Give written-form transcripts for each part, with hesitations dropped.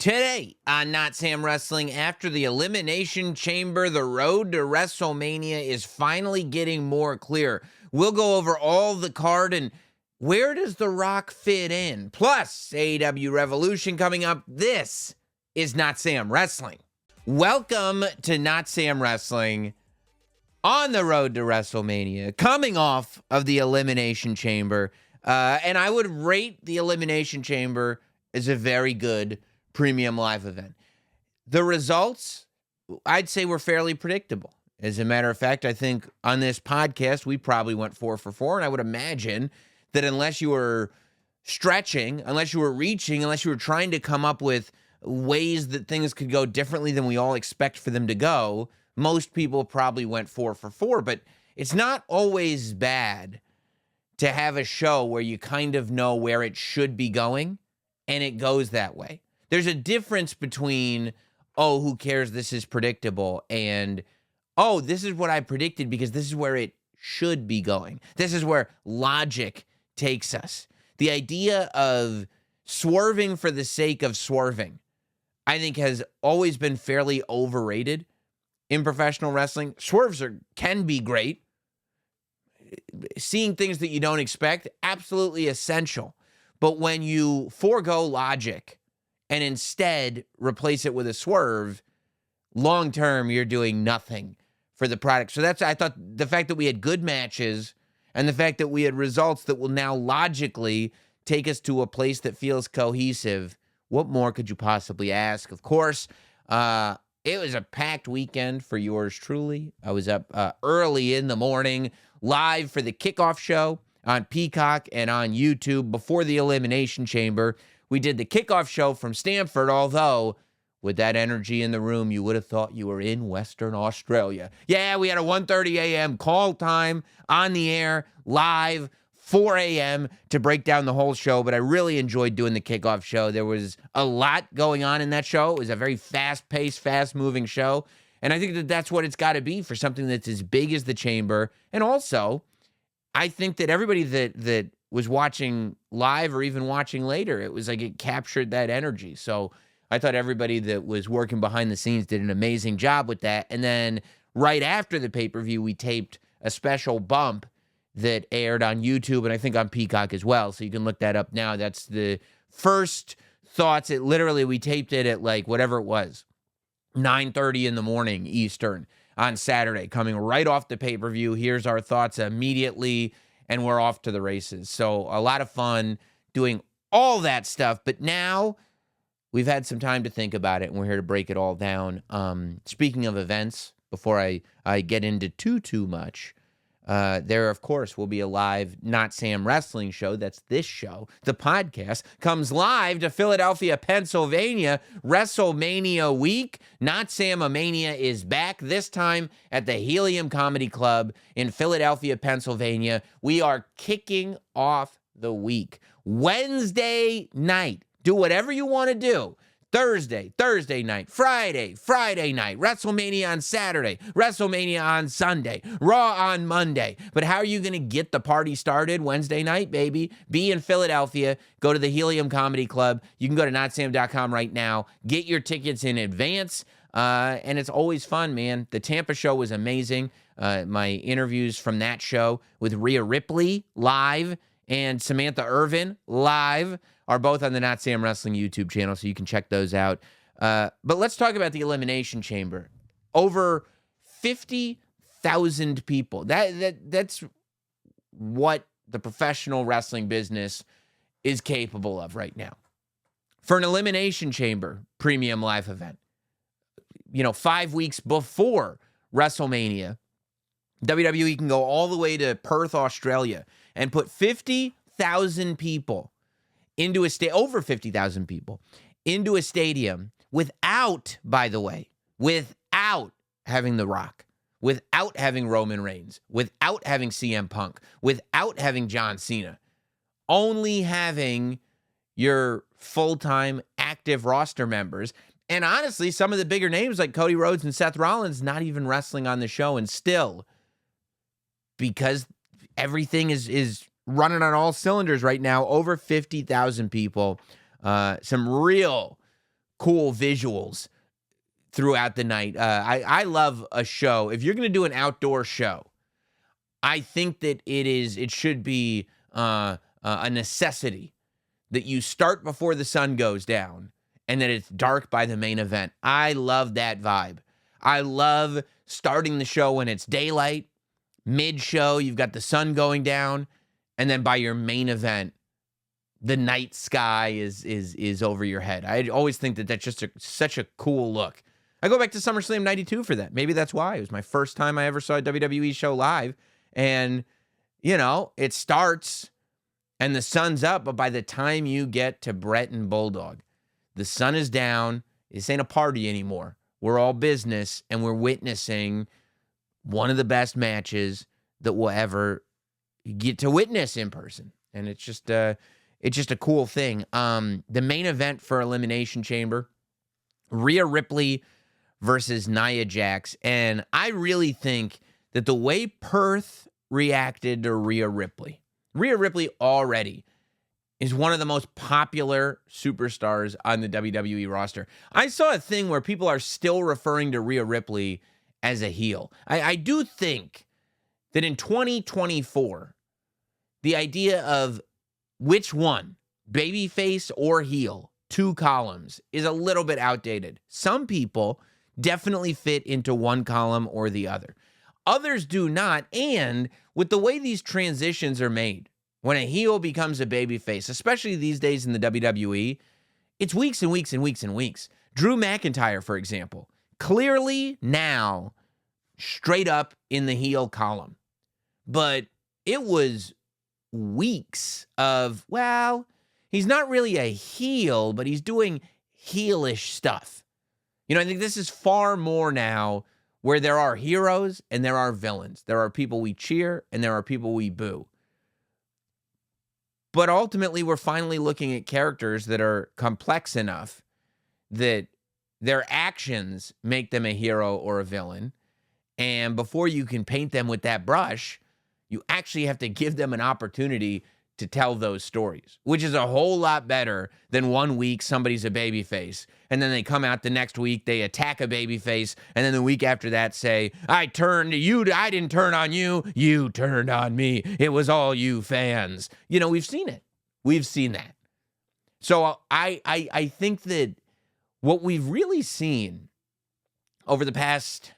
Today on Notsam Wrestling, after the Elimination Chamber, the road to WrestleMania is finally getting more clear. We'll go over all the card and where does The Rock fit in? Plus, AEW Revolution coming up. This is Notsam Wrestling. Welcome to Notsam Wrestling on the road to WrestleMania, coming off of the Elimination Chamber. And I would rate the Elimination Chamber as a very good premium live event. The results, I'd say, were fairly predictable. As a matter of fact, I think on this podcast, we probably went 4 for 4, and I would imagine that unless you were stretching, unless you were reaching, unless you were trying to come up with ways that things could go differently than we all expect for them to go, most people probably went 4 for 4, but it's not always bad to have a show where you kind of know where it should be going, and it goes that way. There's a difference between, oh, who cares, this is predictable, and, oh, this is what I predicted because this is where it should be going. This is where logic takes us. The idea of swerving for the sake of swerving, I think, has always been fairly overrated in professional wrestling. Swerves can be great. Seeing things that you don't expect, absolutely essential. But when you forego logic and instead replace it with a swerve, long-term, you're doing nothing for the product. So I thought the fact that we had good matches and the fact that we had results that will now logically take us to a place that feels cohesive, what more could you possibly ask? Of course, it was a packed weekend for yours truly. I was up early in the morning, live for the kickoff show on Peacock and on YouTube before the Elimination Chamber. We did the kickoff show from Stamford, although with that energy in the room, you would have thought you were in Western Australia. Yeah, we had a 1:30 a.m. call time on the air, live, 4 a.m. to break down the whole show, but I really enjoyed doing the kickoff show. There was a lot going on in that show. It was a very fast-paced, fast-moving show, and I think that that's what it's got to be for something that's as big as the Chamber. And also, I think that everybody that was watching live or even watching later, it was like it captured that energy. So I thought everybody that was working behind the scenes did an amazing job with that. And then right after the pay-per-view, we taped a special bump that aired on YouTube and I think on Peacock as well. So you can look that up now. That's the first thoughts. We taped it at like whatever it was, 9:30 in the morning Eastern on Saturday, coming right off the pay-per-view. Here's our thoughts immediately, and we're off to the races. So a lot of fun doing all that stuff. But now we've had some time to think about it, and we're here to break it all down. Speaking of events, before I get into too much, there, of course, will be a live Notsam Wrestling show. That's this show. The podcast comes live to Philadelphia, Pennsylvania, WrestleMania week. Notsam-a-Mania is back, this time at the Helium Comedy Club in Philadelphia, Pennsylvania. We are kicking off the week. Wednesday night. Do whatever you want to do. Thursday night, Friday night, WrestleMania on Saturday, WrestleMania on Sunday, Raw on Monday. But how are you going to get the party started Wednesday night, baby? Be in Philadelphia. Go to the Helium Comedy Club. You can go to notsam.com right now. Get your tickets in advance. And it's always fun, man. The Tampa show was amazing. My interviews from that show with Rhea Ripley live and Samantha Irvin live are both on the Notsam Wrestling YouTube channel, so you can check those out. But let's talk about the Elimination Chamber. Over 50,000 people. That's what the professional wrestling business is capable of right now. For an Elimination Chamber premium live event, 5 weeks before WrestleMania, WWE can go all the way to Perth, Australia, and put 50,000 people into over 50,000 people into a stadium without having The Rock, without having Roman Reigns, without having CM Punk, without having John Cena, only having your full-time active roster members. And honestly, some of the bigger names like Cody Rhodes and Seth Rollins not even wrestling on the show, and still, because everything is running on all cylinders right now, over 50,000 people. Some real cool visuals throughout the night. I love a show. If you're going to do an outdoor show, I think that it should be a necessity that you start before the sun goes down and that it's dark by the main event. I love that vibe. I love starting the show when it's daylight, mid-show, you've got the sun going down, and then by your main event, the night sky is over your head. I always think that that's just such a cool look. I go back to SummerSlam 92 for that. Maybe that's why. It was my first time I ever saw a WWE show live. And, it starts and the sun's up, but by the time you get to Brett and Bulldog, the sun is down. This ain't a party anymore. We're all business, and we're witnessing one of the best matches that we'll ever get to witness in person. And it's just a cool thing. The main event for Elimination Chamber, Rhea Ripley versus Nia Jax. And I really think that the way Perth reacted to Rhea Ripley already is one of the most popular superstars on the WWE roster. I saw a thing where people are still referring to Rhea Ripley as a heel. I do think that in 2024, the idea of which one, babyface or heel, 2 columns, is a little bit outdated. Some people definitely fit into one column or the other. Others do not, and with the way these transitions are made, when a heel becomes a babyface, especially these days in the WWE, it's weeks and weeks and weeks and weeks. Drew McIntyre, for example, clearly now straight up in the heel column. But it was weeks of, well, he's not really a heel, but he's doing heelish stuff. I think this is far more now where there are heroes and there are villains. There are people we cheer and there are people we boo. But ultimately, we're finally looking at characters that are complex enough that their actions make them a hero or a villain. And before you can paint them with that brush, you actually have to give them an opportunity to tell those stories, which is a whole lot better than one week somebody's a babyface, and then they come out the next week, they attack a babyface, and then the week after that say, I turned to you, I didn't turn on you, you turned on me, it was all you fans. We've seen it. We've seen that. So I think that what we've really seen over the past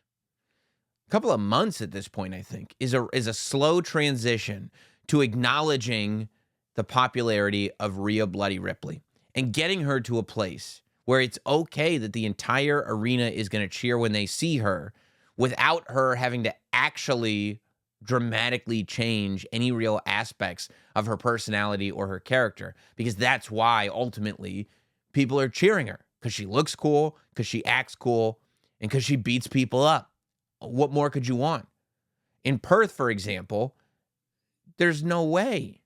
couple of months at this point, I think, is a slow transition to acknowledging the popularity of Rhea Bloody Ripley and getting her to a place where it's okay that the entire arena is going to cheer when they see her without her having to actually dramatically change any real aspects of her personality or her character, because that's why ultimately people are cheering her, because she looks cool, because she acts cool, and because she beats people up. What more could you want? In Perth, for example, there's no way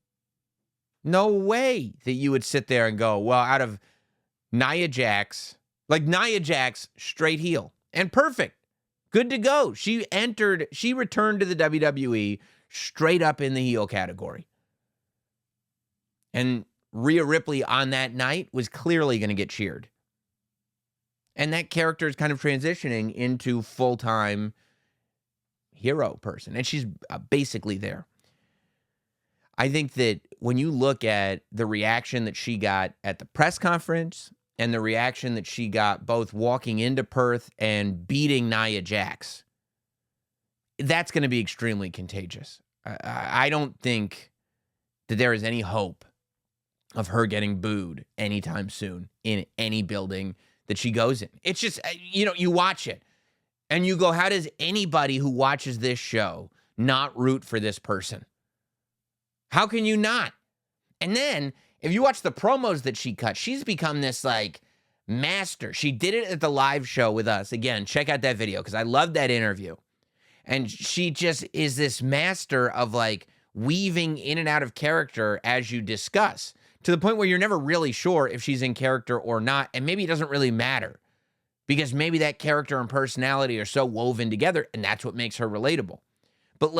that you would sit there and go, well, out of Nia Jax, straight heel and perfect, good to go. She returned to the WWE straight up in the heel category. And Rhea Ripley on that night was clearly going to get cheered. And that character is kind of transitioning into full-time hero person. And she's basically there. I think that when you look at the reaction that she got at the press conference and the reaction that she got both walking into Perth and beating Nia Jax, that's going to be extremely contagious. I don't think that there is any hope of her getting booed anytime soon in any building that she goes in. It's just, you watch it and you go, how does anybody who watches this show not root for this person? How can you not? And then, if you watch the promos that she cut, she's become this, master. She did it at the live show with us. Again, check out that video, because I love that interview. And she just is this master of, weaving in and out of character as you discuss, to the point where you're never really sure if she's in character or not, and maybe it doesn't really matter, because maybe that character and personality are so woven together, and that's what makes her relatable. But,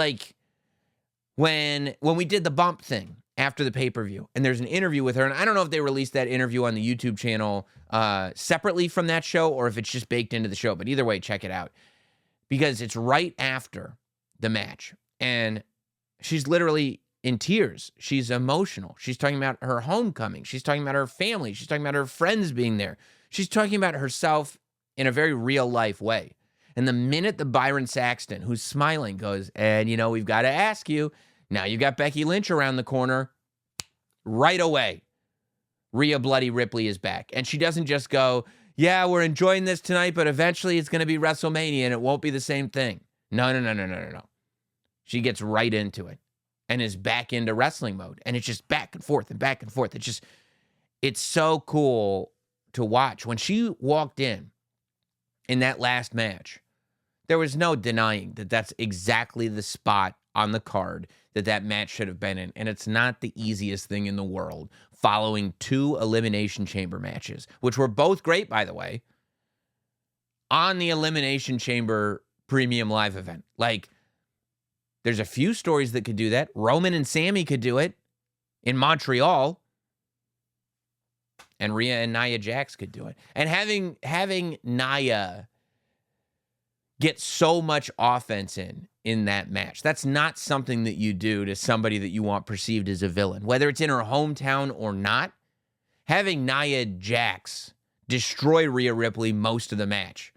when we did the bump thing, after the pay-per-view, and there's an interview with her, and I don't know if they released that interview on the YouTube channel separately from that show or if it's just baked into the show, but either way, check it out, because it's right after the match, and she's literally in tears. She's emotional. She's talking about her homecoming. She's talking about her family. She's talking about her friends being there. She's talking about herself in a very real-life way. And the minute the Byron Saxton, who's smiling, goes, and, we've got to ask you, now you got Becky Lynch around the corner, right away, Rhea Bloody Ripley is back. And she doesn't just go, yeah, we're enjoying this tonight, but eventually it's going to be WrestleMania and it won't be the same thing. No. She gets right into it and is back into wrestling mode. And it's just back and forth and back and forth. It's so cool to watch. When she walked in that last match, there was no denying that that's exactly the spot on the card that match should have been in. And it's not the easiest thing in the world following 2 Elimination Chamber matches, which were both great, by the way, on the Elimination Chamber Premium Live event. Like, there's a few stories that could do that. Roman and Sammy could do it in Montreal. And Rhea and Nia Jax could do it. And having Nia get so much offense in that match, that's not something that you do to somebody that you want perceived as a villain. Whether it's in her hometown or not, having Nia Jax destroy Rhea Ripley most of the match,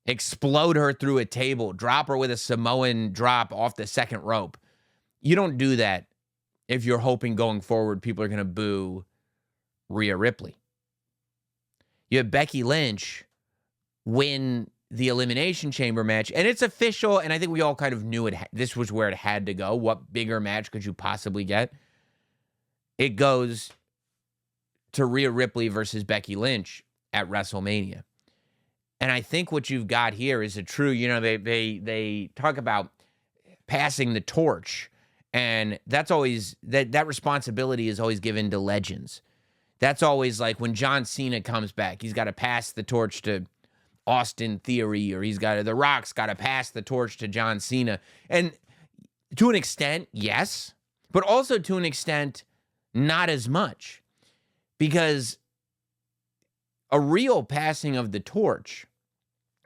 explode her through a table, drop her with a Samoan drop off the second rope. You don't do that if you're hoping going forward people are going to boo Rhea Ripley. You have Becky Lynch win the Elimination Chamber match, and it's official, and I think we all kind of knew this was where it had to go. What bigger match could you possibly get? It goes to Rhea Ripley versus Becky Lynch at WrestleMania. And I think what you've got here is a true, they talk about passing the torch, and that's always, that responsibility is always given to legends. That's always like when John Cena comes back, he's got to pass the torch to Austin Theory, or The Rock's got to pass the torch to John Cena. And to an extent, yes, but also to an extent, not as much. Because a real passing of the torch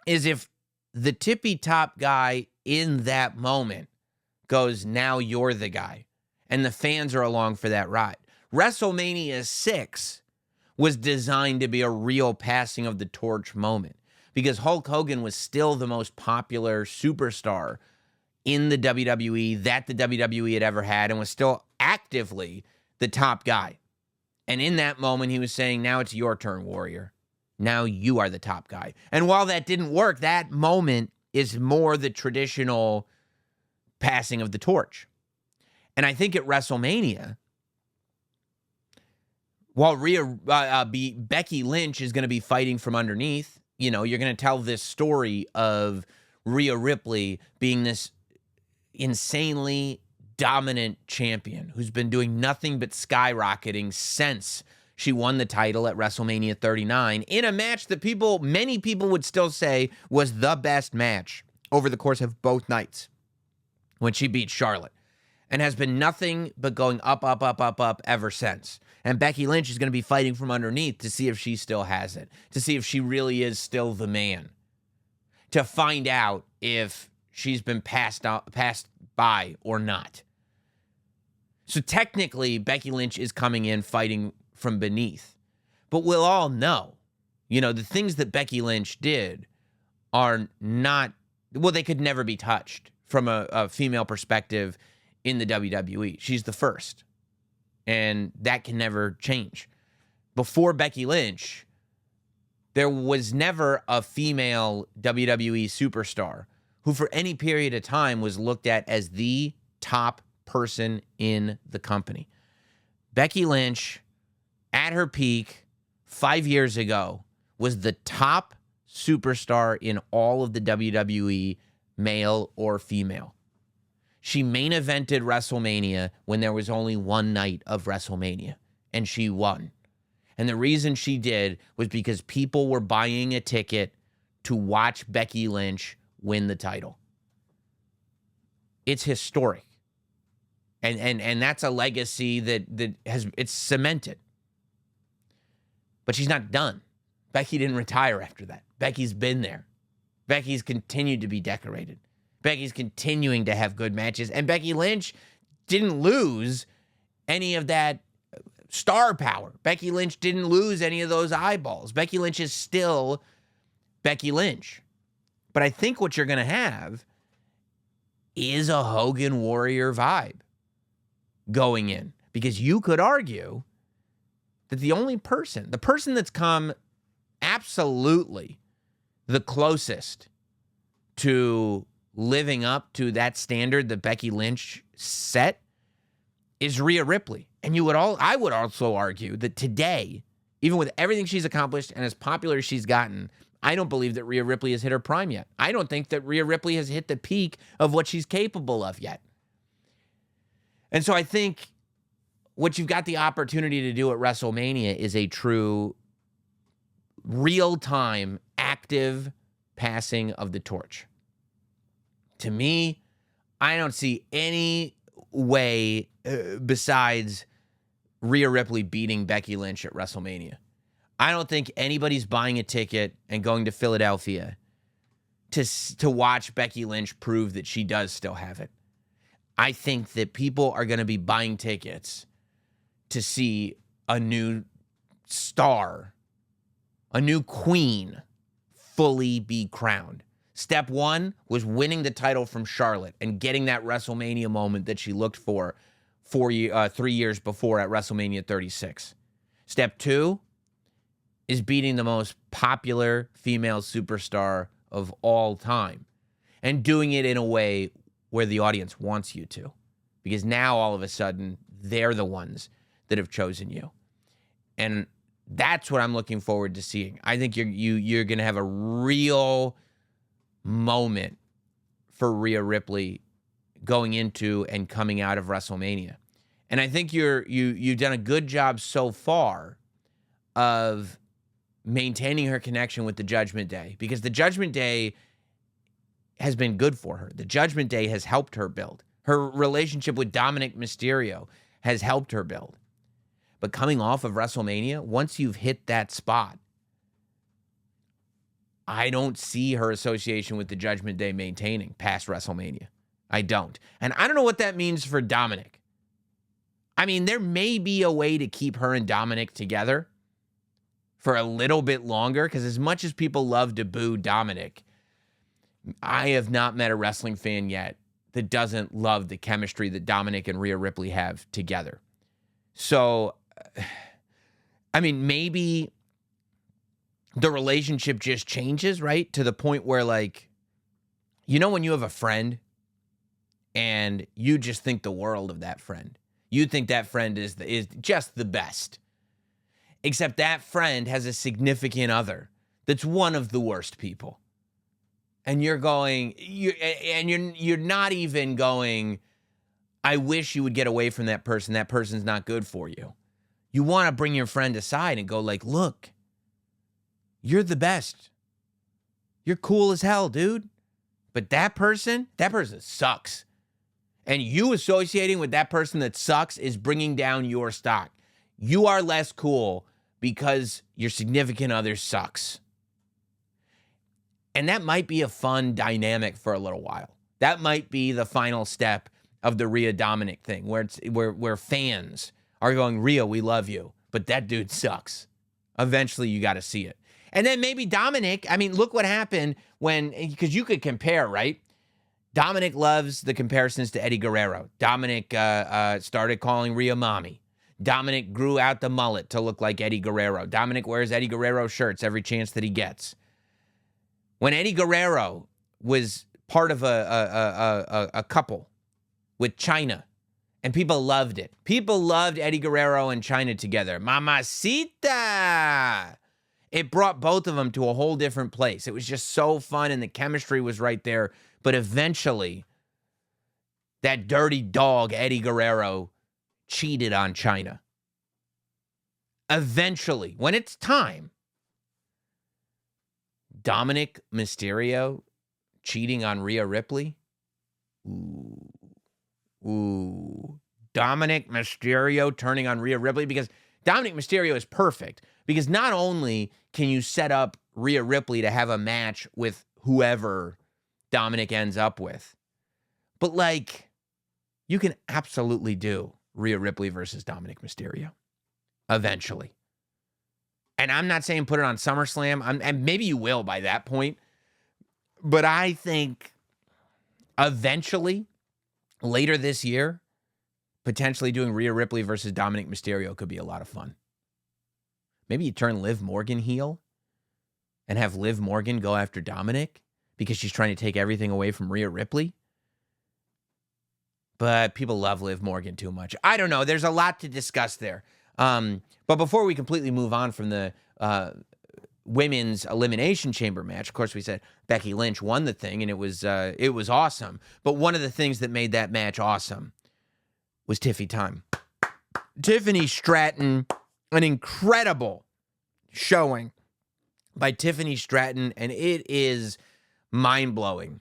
is if the tippy top guy in that moment goes, now you're the guy, and the fans are along for that ride. WrestleMania 6 was designed to be a real passing of the torch moment because Hulk Hogan was still the most popular superstar in the WWE that the WWE had ever had and was still actively the top guy. And in that moment, he was saying, now it's your turn, Warrior. Now you are the top guy. And while that didn't work, that moment is more the traditional passing of the torch. And I think at WrestleMania, while Becky Lynch is going to be fighting from underneath, you're going to tell this story of Rhea Ripley being this insanely dominant champion who's been doing nothing but skyrocketing since she won the title at WrestleMania 39 in a match that many people would still say was the best match over the course of both nights when she beat Charlotte, and has been nothing but going up ever since. And Becky Lynch is going to be fighting from underneath to see if she still has it, to see if she really is still the man, to find out if she's been passed by or not. So technically, Becky Lynch is coming in fighting from beneath. But we'll all know, the things that Becky Lynch did are not, they could never be touched from a female perspective in the WWE. She's the first. And that can never change. Before Becky Lynch, there was never a female WWE superstar who for any period of time was looked at as the top person in the company. Becky Lynch, at her peak 5 years ago, was the top superstar in all of the WWE, male or female. She main evented WrestleMania when there was only one night of WrestleMania, and she won. And the reason she did was because people were buying a ticket to watch Becky Lynch win the title. It's historic. And that's a legacy that it's cemented. But she's not done. Becky didn't retire after that. Becky's been there. Becky's continued to be decorated. Becky's continuing to have good matches. And Becky Lynch didn't lose any of that star power. Becky Lynch didn't lose any of those eyeballs. Becky Lynch is still Becky Lynch. But I think what you're going to have is a Hogan Warrior vibe going in. Because you could argue that the person that's come absolutely the closest to living up to that standard that Becky Lynch set is Rhea Ripley. And I would also argue that today, even with everything she's accomplished and as popular as she's gotten, I don't believe that Rhea Ripley has hit her prime yet. I don't think that Rhea Ripley has hit the peak of what she's capable of yet. And so I think what you've got the opportunity to do at WrestleMania is a true real-time, active passing of the torch. To me, I don't see any way besides Rhea Ripley beating Becky Lynch at WrestleMania. I don't think anybody's buying a ticket and going to Philadelphia to watch Becky Lynch prove that she does still have it. I think that people are going to be buying tickets to see a new star, a new queen, fully be crowned. Step one was winning the title from Charlotte and getting that WrestleMania moment that she looked for 3 years before at WrestleMania 36. Step two is beating the most popular female superstar of all time and doing it in a way where the audience wants you to. Because now all of a sudden, they're the ones that have chosen you. And that's what I'm looking forward to seeing. I think you're going to have a real moment for Rhea Ripley going into and coming out of WrestleMania. And I think you've done a good job so far of maintaining her connection with the Judgment Day, because the Judgment Day has been good for her. The Judgment Day has helped her build. Her relationship with Dominic Mysterio has helped her build. But coming off of WrestleMania, once you've hit that spot, I don't see her association with the Judgment Day maintaining past WrestleMania. I don't. And I don't know what that means for Dominic. I mean, there may be a way to keep her and Dominic together for a little bit longer, because as much as people love to boo Dominic, I have not met a wrestling fan yet that doesn't love the chemistry that Dominic and Rhea Ripley have together. So, I mean, maybe the relationship just changes, right? To the point where, like, you know, when you have a friend and you just think the world of that friend. You think that friend is just the best. Except that friend has a significant other that's one of the worst people. And you're not even going, I wish you would get away from that person. That person's not good for you. You want to bring your friend aside and go like, look, you're the best. You're cool as hell, dude. But that person sucks. And you associating with that person that sucks is bringing down your stock. You are less cool because your significant other sucks. And that might be a fun dynamic for a little while. That might be the final step of the Rhea Dominic thing, where fans are going, Rhea, we love you, but that dude sucks. Eventually, you got to see it. And then maybe Dominic, I mean, look what happened because you could compare, right? Dominic loves the comparisons to Eddie Guerrero. Dominic started calling Rhea mommy. Dominic grew out the mullet to look like Eddie Guerrero. Dominic wears Eddie Guerrero shirts every chance that he gets. When Eddie Guerrero was part of a couple with China, and people loved it. People loved Eddie Guerrero and China together. Mamacita! It brought both of them to a whole different place. It was just so fun, and the chemistry was right there. But eventually, that dirty dog, Eddie Guerrero, cheated on China. Eventually, when it's time, Dominic Mysterio cheating on Rhea Ripley? Ooh, Dominic Mysterio turning on Rhea Ripley, because Dominic Mysterio is perfect, because not only can you set up Rhea Ripley to have a match with whoever Dominic ends up with, but like, you can absolutely do Rhea Ripley versus Dominic Mysterio eventually. And I'm not saying put it on SummerSlam, and maybe you will by that point, but I think eventually, later this year, potentially doing Rhea Ripley versus Dominic Mysterio could be a lot of fun. Maybe you turn Liv Morgan heel and have Liv Morgan go after Dominic because she's trying to take everything away from Rhea Ripley. But people love Liv Morgan too much. I don't know. There's a lot to discuss there. But before we completely move on from the women's Elimination Chamber match, of course, we said Becky Lynch won the thing, and it was awesome. But one of the things that made that match awesome was Tiffy time. Tiffany Stratton, an incredible showing by Tiffany Stratton, and it is mind-blowing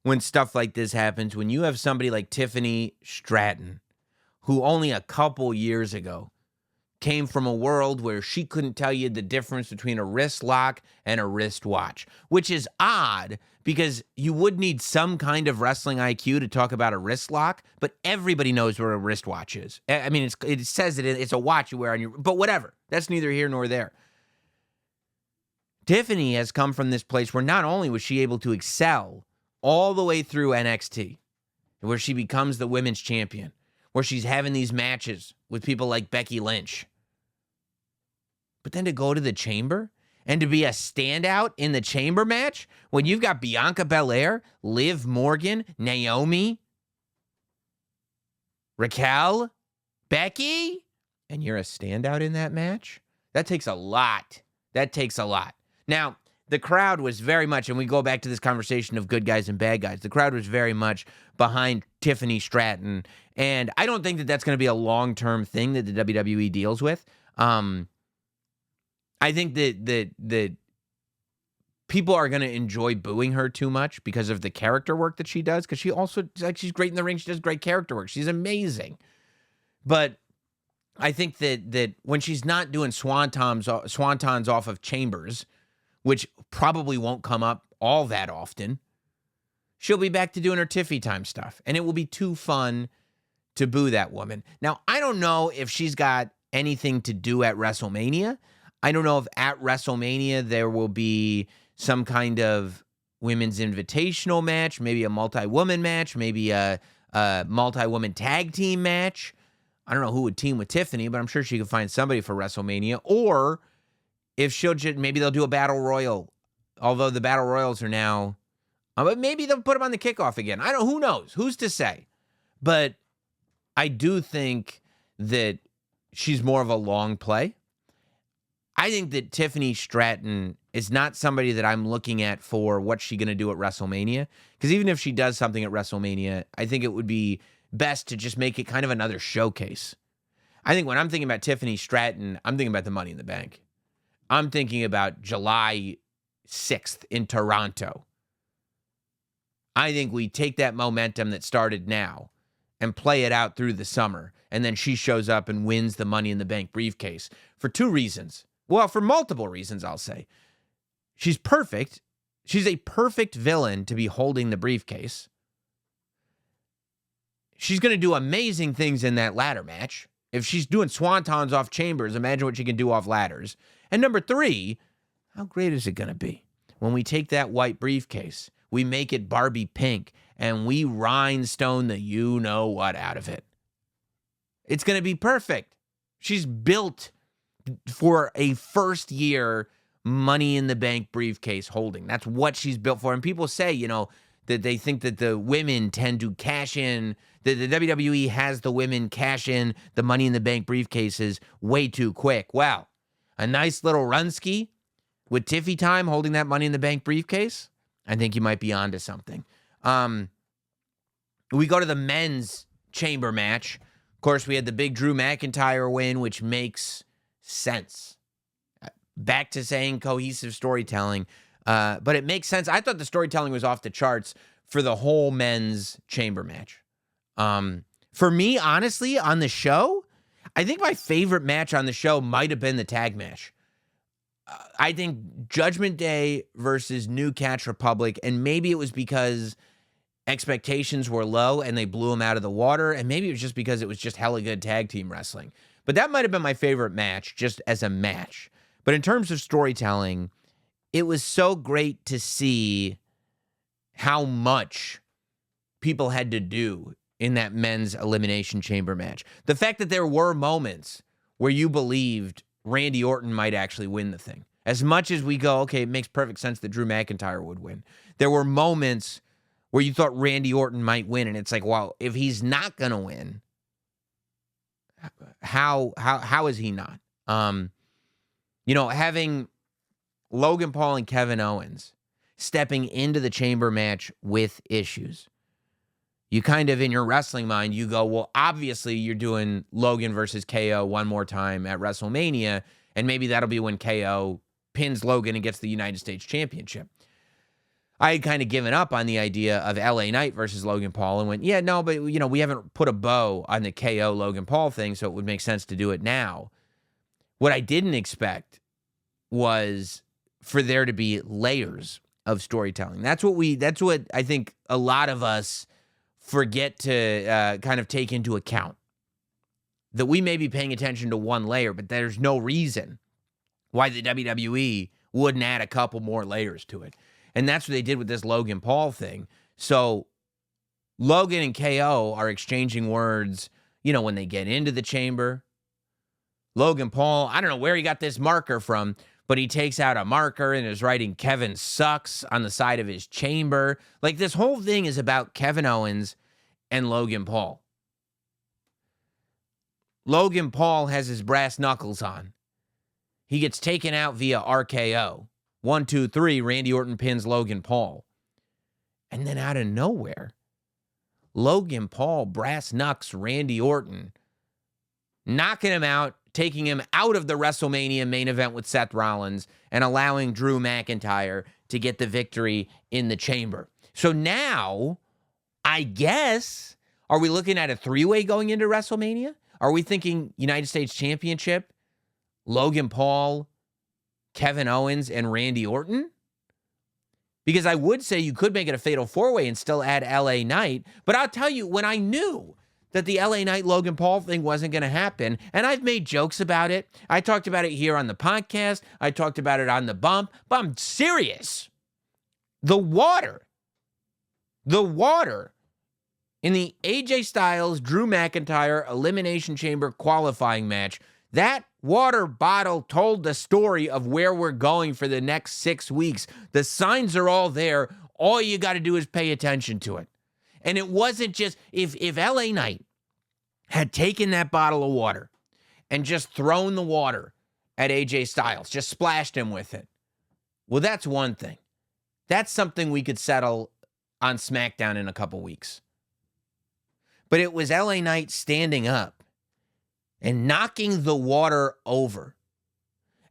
when stuff like this happens, when you have somebody like Tiffany Stratton, who only a couple years ago came from a world where she couldn't tell you the difference between a wrist lock and a wristwatch, which is odd because you would need some kind of wrestling IQ to talk about a wrist lock, but everybody knows where a wristwatch is. I mean, it says it's a watch you wear on your, but whatever. That's neither here nor there. Tiffany has come from this place where not only was she able to excel all the way through NXT, where she becomes the women's champion, where she's having these matches with people like Becky Lynch, but then to go to the Chamber and to be a standout in the Chamber match when you've got Bianca Belair, Liv Morgan, Naomi, Raquel, Becky, and you're a standout in that match? That takes a lot. That takes a lot. Now, the crowd was very much, and we go back to this conversation of good guys and bad guys, the crowd was very much behind Tiffany Stratton, and I don't think that that's going to be a long-term thing that the WWE deals with. I think that people are going to enjoy booing her too much because of the character work that she does, because she also, like, she's great in the ring, she does great character work, she's amazing. But I think that when she's not doing swantons off of Chambers, which probably won't come up all that often, she'll be back to doing her Tiffy time stuff. And it will be too fun to boo that woman. Now, I don't know if she's got anything to do at WrestleMania. I don't know if at WrestleMania there will be some kind of women's invitational match, maybe a multi-woman match, maybe a multi-woman tag team match. I don't know who would team with Tiffany, but I'm sure she could find somebody for WrestleMania. Or if maybe they'll do a battle royal, although the battle royals are now, but maybe they'll put them on the kickoff again. Who knows? Who's to say? But I do think that she's more of a long play. I think that Tiffany Stratton is not somebody that I'm looking at for what's she going to do at WrestleMania. Because even if she does something at WrestleMania, I think it would be best to just make it kind of another showcase. I think when I'm thinking about Tiffany Stratton, I'm thinking about the Money in the Bank. I'm thinking about July 6th in Toronto. I think we take that momentum that started now and play it out through the summer. And then she shows up and wins the Money in the Bank briefcase for two reasons. Well, for multiple reasons, I'll say. She's perfect. She's a perfect villain to be holding the briefcase. She's going to do amazing things in that ladder match. If she's doing swantons off Chambers, imagine what she can do off ladders. And number three, how great is it going to be when we take that white briefcase, we make it Barbie pink, and we rhinestone the you-know-what out of it? It's going to be perfect. She's built for a first-year Money in the Bank briefcase holding. That's what she's built for. And people say, that they think that the women tend to cash in, that the WWE has the women cash in the Money in the Bank briefcases way too quick. Well, a nice little runski with Tiffy time holding that Money in the Bank briefcase, I think you might be onto something. We go to the men's chamber match. Of course, we had the big Drew McIntyre win, which makes sense. Back to saying cohesive storytelling, but it makes sense. I thought the storytelling was off the charts for the whole men's chamber match. For me, honestly, on the show, I think my favorite match on the show might have been the tag match. I think Judgment Day versus New Catch Republic, and maybe it was because expectations were low and they blew them out of the water, and maybe it was just because it was just hella good tag team wrestling. But that might have been my favorite match, just as a match. But in terms of storytelling, it was so great to see how much people had to do in that men's Elimination Chamber match. The fact that there were moments where you believed Randy Orton might actually win the thing. As much as we go, okay, it makes perfect sense that Drew McIntyre would win. There were moments where you thought Randy Orton might win, and it's like, well, if he's not going to win, how is he not? Having Logan Paul and Kevin Owens stepping into the chamber match with issues. You kind of, in your wrestling mind, you go, well, obviously you're doing Logan versus KO one more time at WrestleMania, and maybe that'll be when KO pins Logan and gets the United States Championship. I had kind of given up on the idea of LA Knight versus Logan Paul and went, yeah, no, but, we haven't put a bow on the KO Logan Paul thing, so it would make sense to do it now. What I didn't expect was for there to be layers of storytelling. That's what I think a lot of us forget to kind of take into account. That we may be paying attention to one layer, but there's no reason why the WWE wouldn't add a couple more layers to it. And that's what they did with this Logan Paul thing. So Logan and KO are exchanging words, when they get into the chamber. Logan Paul, I don't know where he got this marker from, but he takes out a marker and is writing Kevin sucks on the side of his chamber. Like, this whole thing is about Kevin Owens and Logan Paul. Logan Paul has his brass knuckles on. He gets taken out via RKO. 1, 2, 3, Randy Orton pins Logan Paul. And then out of nowhere, Logan Paul brass knucks Randy Orton, knocking him out, taking him out of the WrestleMania main event with Seth Rollins, and allowing Drew McIntyre to get the victory in the chamber. So now, I guess, are we looking at a three-way going into WrestleMania? Are we thinking United States Championship, Logan Paul, Kevin Owens, and Randy Orton? Because I would say you could make it a fatal four-way and still add LA Knight, but I'll tell you, when I knew that the LA Knight Logan Paul thing wasn't going to happen, and I've made jokes about it. I talked about it here on the podcast. I talked about it on the bump, but I'm serious. The water in the AJ Styles, Drew McIntyre Elimination Chamber qualifying match, that water bottle told the story of where we're going for the next 6 weeks. The signs are all there. All you got to do is pay attention to it. And it wasn't just, if LA Knight had taken that bottle of water and just thrown the water at AJ Styles, just splashed him with it, well, that's one thing. That's something we could settle on SmackDown in a couple weeks. But it was LA Knight standing up and knocking the water over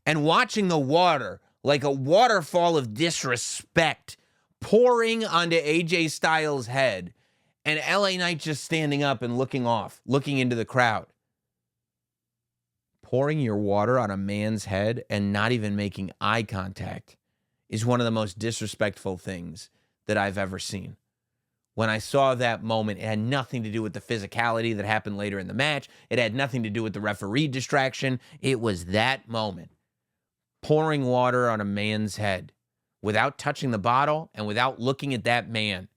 and watching the water like a waterfall of disrespect pouring onto AJ Styles' head, and LA Knight just standing up and looking off, looking into the crowd. Pouring your water on a man's head and not even making eye contact is one of the most disrespectful things that I've ever seen. When I saw that moment, it had nothing to do with the physicality that happened later in the match. It had nothing to do with the referee distraction. It was that moment. Pouring water on a man's head without touching the bottle and without looking at that man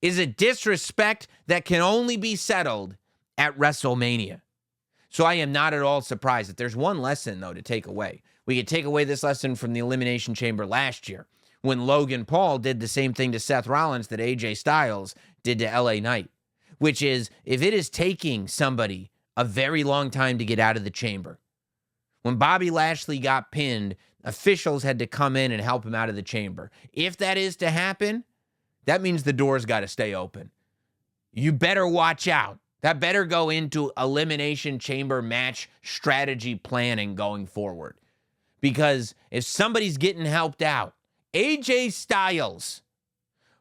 is a disrespect that can only be settled at WrestleMania. So I am not at all surprised. If there's one lesson, though, to take away, we could take away this lesson from the Elimination Chamber last year when Logan Paul did the same thing to Seth Rollins that AJ Styles did to LA Knight, which is, if it is taking somebody a very long time to get out of the chamber, when Bobby Lashley got pinned, officials had to come in and help him out of the chamber. If that is to happen, that means the door's got to stay open. You better watch out. That better go into Elimination Chamber match strategy planning going forward. Because if somebody's getting helped out, AJ Styles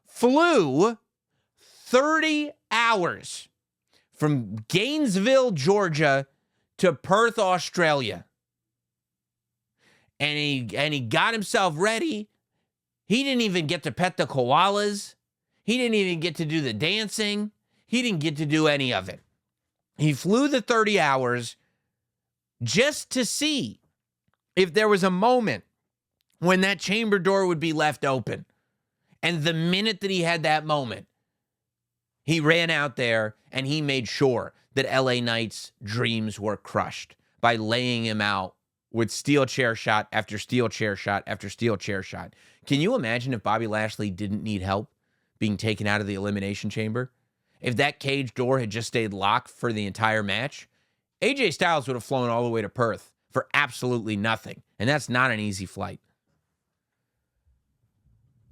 flew 30 hours from Gainesville, Georgia to Perth, Australia. And he got himself ready. He didn't even get to pet the koalas. He didn't even get to do the dancing. He didn't get to do any of it. He flew the 30 hours just to see if there was a moment when that chamber door would be left open. And the minute that he had that moment, he ran out there and he made sure that LA Knight's dreams were crushed by laying him out with steel chair shot after steel chair shot after steel chair shot. Can you imagine if Bobby Lashley didn't need help being taken out of the Elimination Chamber? If that cage door had just stayed locked for the entire match, AJ Styles would have flown all the way to Perth for absolutely nothing. And that's not an easy flight.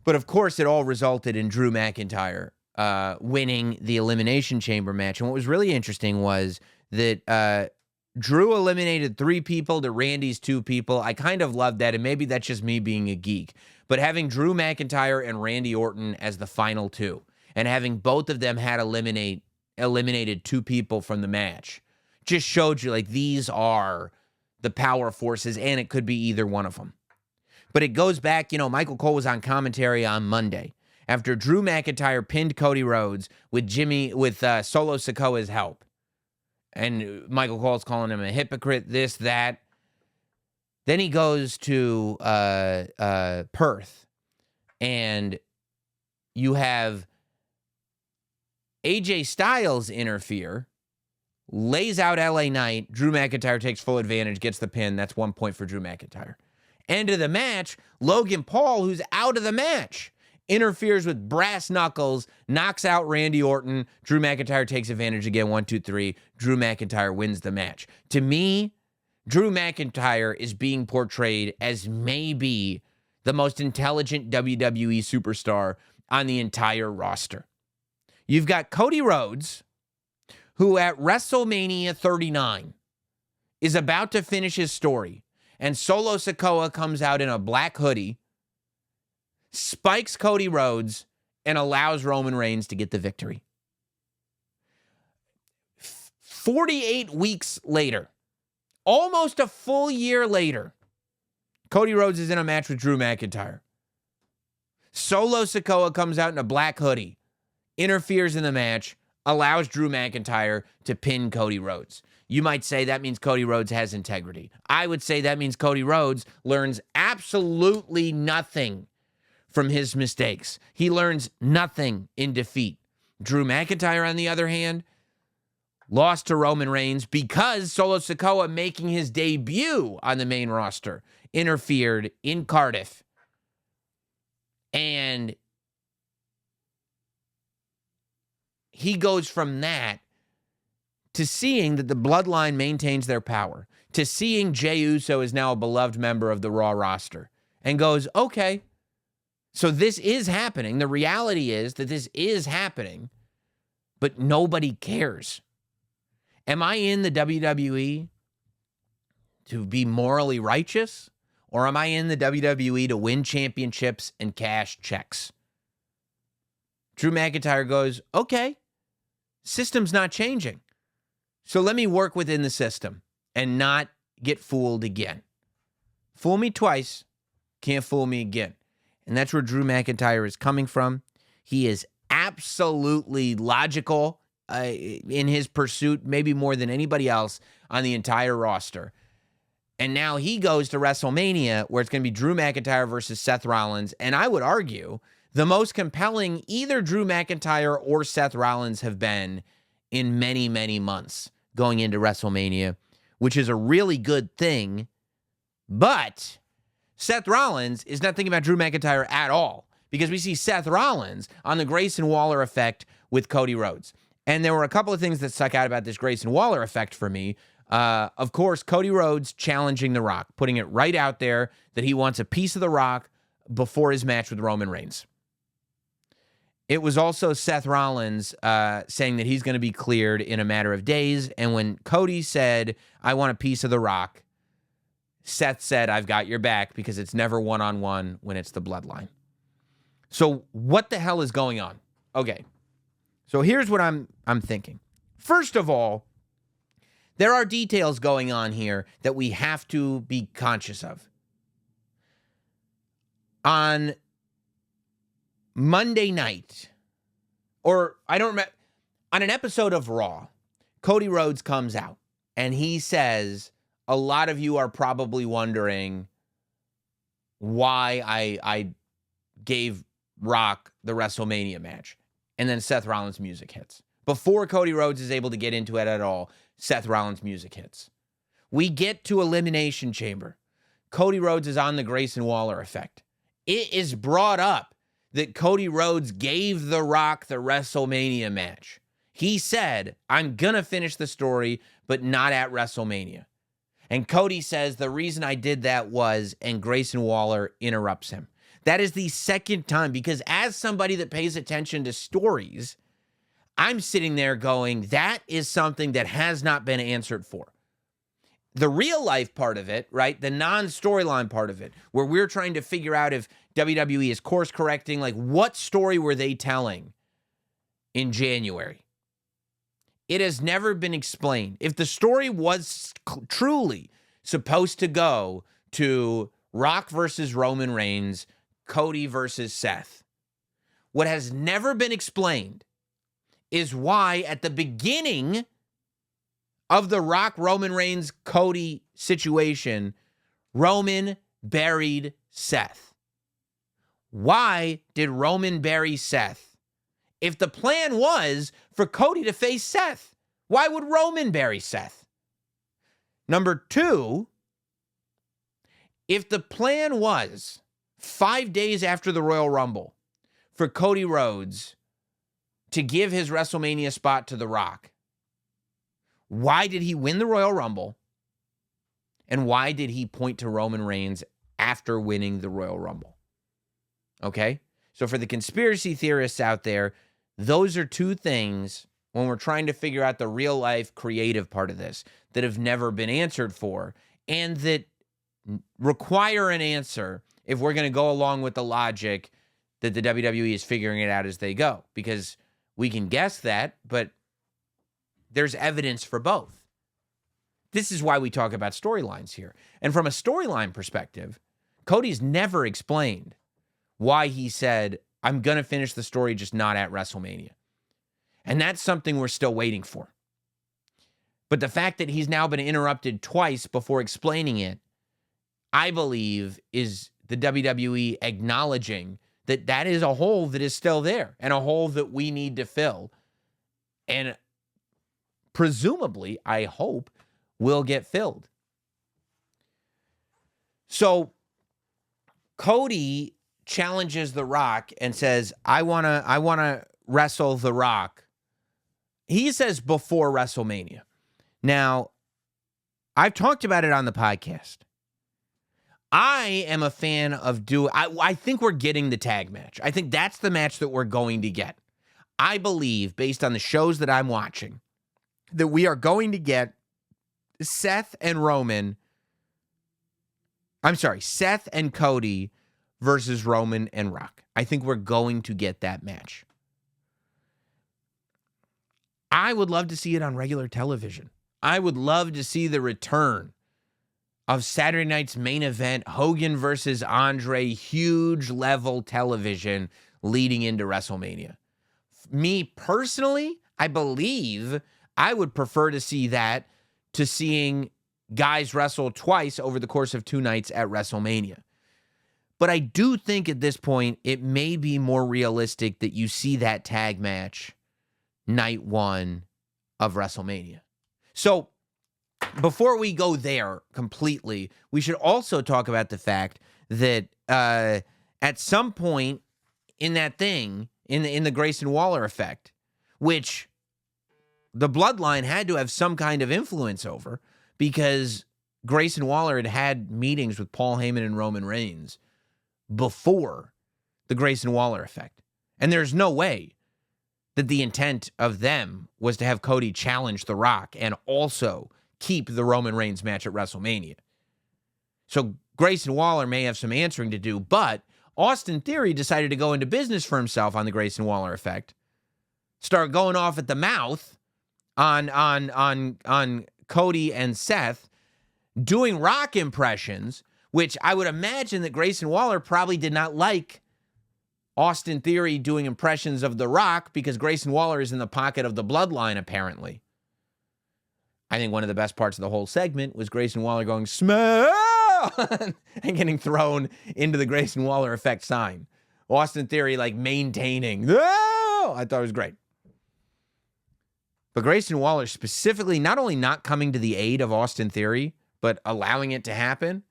But of course, it all resulted in Drew McIntyre winning the Elimination Chamber match. And what was really interesting was that Drew eliminated 3 people to Randy's 2 people. I kind of loved that, and maybe that's just me being a geek. But having Drew McIntyre and Randy Orton as the final 2, and having both of them had eliminated 2 people from the match, just showed you, like, these are the power forces, and it could be either one of them. But it goes back, Michael Cole was on commentary on Monday after Drew McIntyre pinned Cody Rhodes with Solo Sikoa's help. And Michael Cole's calling him a hypocrite, this, that. Then he goes to Perth, and you have AJ Styles interfere, lays out LA Knight. Drew McIntyre takes full advantage, gets the pin. That's 1 point for Drew McIntyre. End of the match, Logan Paul, who's out of the match, interferes with brass knuckles, knocks out Randy Orton. Drew McIntyre takes advantage again, 1, 2, 3. Drew McIntyre wins the match. To me, Drew McIntyre is being portrayed as maybe the most intelligent WWE superstar on the entire roster. You've got Cody Rhodes, who at WrestleMania 39 is about to finish his story, and Solo Sikoa comes out in a black hoodie, spikes Cody Rhodes, and allows Roman Reigns to get the victory. 48 weeks later, almost a full year later, Cody Rhodes is in a match with Drew McIntyre. Solo Sikoa comes out in a black hoodie, interferes in the match, allows Drew McIntyre to pin Cody Rhodes. You might say that means Cody Rhodes has integrity. I would say that means Cody Rhodes learns absolutely nothing from his mistakes. He learns nothing in defeat. Drew McIntyre, on the other hand, lost to Roman Reigns because Solo Sikoa, making his debut on the main roster, interfered in Cardiff. And he goes from that to seeing that the bloodline maintains their power, to seeing Jey Uso is now a beloved member of the Raw roster, and goes, okay, so this is happening. The reality is that this is happening, but nobody cares. Am I in the WWE to be morally righteous, or am I in the WWE to win championships and cash checks? Drew McIntyre goes, okay, system's not changing. So let me work within the system and not get fooled again. Fool me twice, can't fool me again. And that's where Drew McIntyre is coming from. He is absolutely logical in his pursuit, maybe more than anybody else on the entire roster. And now he goes to WrestleMania, where it's going to be Drew McIntyre versus Seth Rollins. And I would argue the most compelling either Drew McIntyre or Seth Rollins have been in many, many months going into WrestleMania, which is a really good thing. But Seth Rollins is not thinking about Drew McIntyre at all, because we see Seth Rollins on the Grayson Waller effect with Cody Rhodes. And there were a couple of things that stuck out about this Grayson Waller effect for me. Of course, Cody Rhodes challenging The Rock, putting it right out there that he wants a piece of The Rock before his match with Roman Reigns. It was also Seth Rollins saying that he's going to be cleared in a matter of days. And when Cody said, I want a piece of The Rock, Seth said, I've got your back, because it's never one-on-one when it's the bloodline. So what the hell is going on? Okay. So here's what I'm thinking. First of all, there are details going on here that we have to be conscious of. On Monday night, or I don't remember, on an episode of Raw, Cody Rhodes comes out and he says, a lot of you are probably wondering why I gave Rock the WrestleMania match. And then Seth Rollins' music hits. Before Cody Rhodes is able to get into it at all, Seth Rollins' music hits. We get to Elimination Chamber. Cody Rhodes is on the Grayson Waller effect. It is brought up that Cody Rhodes gave The Rock the WrestleMania match. He said, I'm going to finish the story, but not at WrestleMania. And Cody says the reason I did that was, and Grayson Waller interrupts him. That is the second time, because as somebody that pays attention to stories, I'm sitting there going, that is something that has not been answered for. The real life part of it, right? The non-storyline part of it, where we're trying to figure out if WWE is course correcting, like what story were they telling in January? It has never been explained. If the story was truly supposed to go to Rock versus Roman Reigns, Cody versus Seth, what has never been explained is why at the beginning of the Rock, Roman Reigns, Cody situation, Roman buried Seth. Why did Roman bury Seth? If the plan was for Cody to face Seth, why would Roman bury Seth? Number two, if the plan was 5 days after the Royal Rumble for Cody Rhodes to give his WrestleMania spot to The Rock, why did he win the Royal Rumble? And why did he point to Roman Reigns after winning the Royal Rumble? Okay? So for the conspiracy theorists out there, those are two things when we're trying to figure out the real life creative part of this that have never been answered for and that require an answer if we're going to go along with the logic that the WWE is figuring it out as they go. Because we can guess that, but there's evidence for both. This is why we talk about storylines here. And from a storyline perspective, Cody's never explained why he said, I'm going to finish the story, just not at WrestleMania. And that's something we're still waiting for. But the fact that he's now been interrupted twice before explaining it, I believe, is the WWE acknowledging that that is a hole that is still there and a hole that we need to fill. And presumably, I hope, will get filled. So Cody challenges The Rock and says, I want to wrestle The Rock. He says before WrestleMania. Now, I've talked about it on the podcast. I am a fan of I think we're getting the tag match. I think that's the match that we're going to get. I believe, based on the shows that I'm watching, that we are going to get Seth and Cody versus Roman and Rock. I think we're going to get that match. I would love to see it on regular television. I would love to see the return of Saturday night's main event, Hogan versus Andre, huge level television leading into WrestleMania. Me personally, I believe I would prefer to see that to seeing guys wrestle twice over the course of 2 nights at WrestleMania. But I do think at this point, it may be more realistic that you see that tag match night 1 of WrestleMania. So before we go there completely, we should also talk about the fact that at some point in that thing, in the Grayson Waller effect, which the bloodline had to have some kind of influence over, because Grayson Waller had had meetings with Paul Heyman and Roman Reigns before the Grayson Waller effect. And there's no way that the intent of them was to have Cody challenge The Rock and also keep the Roman Reigns match at WrestleMania. So Grayson Waller may have some answering to do, but Austin Theory decided to go into business for himself on the Grayson Waller effect, start going off at the mouth on Cody and Seth doing Rock impressions, which I would imagine that Grayson Waller probably did not like Austin Theory doing impressions of The Rock because Grayson Waller is in the pocket of the bloodline, apparently. I think one of the best parts of the whole segment was Grayson Waller going, "Smell!" and getting thrown into the Grayson Waller effect sign. Austin Theory, like, maintaining. Oh! I thought it was great. But Grayson Waller specifically not only not coming to the aid of Austin Theory, but allowing it to happen.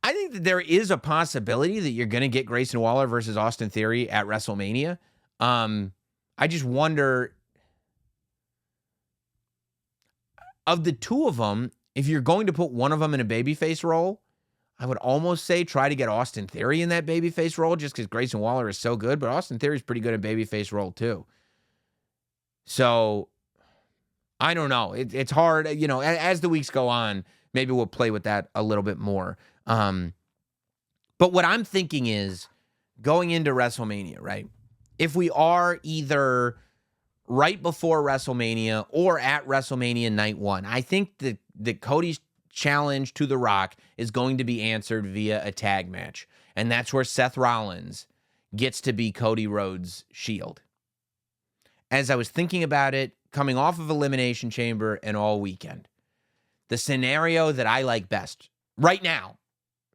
I think that there is a possibility that you're going to get Grayson Waller versus Austin Theory at WrestleMania. I just wonder, of the two of them, if you're going to put one of them in a babyface role, I would almost say try to get Austin Theory in that babyface role just because Grayson Waller is so good, but Austin Theory is pretty good at babyface role too. So, I don't know. It's hard. You know, as the weeks go on, maybe we'll play with that a little bit more. But what I'm thinking is, going into WrestleMania, right? If we are either right before WrestleMania or at WrestleMania night one, I think that Cody's challenge to The Rock is going to be answered via a tag match. And that's where Seth Rollins gets to be Cody Rhodes' Shield. As I was thinking about it, coming off of Elimination Chamber and all weekend, the scenario that I like best right now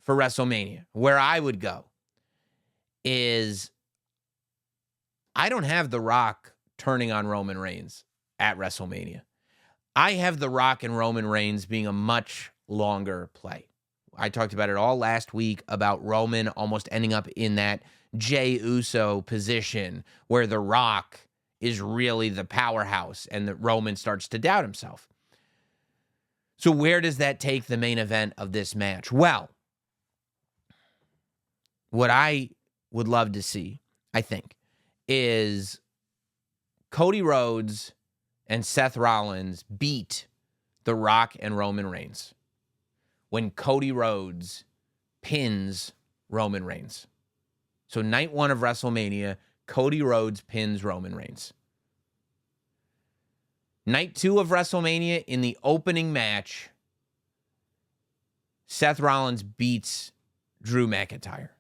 for WrestleMania, where I would go, is I don't have The Rock turning on Roman Reigns at WrestleMania. I have The Rock and Roman Reigns being a much longer play. I talked about it all last week about Roman almost ending up in that Jey Uso position where The Rock is really the powerhouse and that Roman starts to doubt himself. So where does that take the main event of this match? Well, what I would love to see, I think, is Cody Rhodes and Seth Rollins beat The Rock and Roman Reigns when Cody Rhodes pins Roman Reigns. So night one of WrestleMania, Cody Rhodes pins Roman Reigns. Night two of WrestleMania, in the opening match, Seth Rollins beats Drew McIntyre.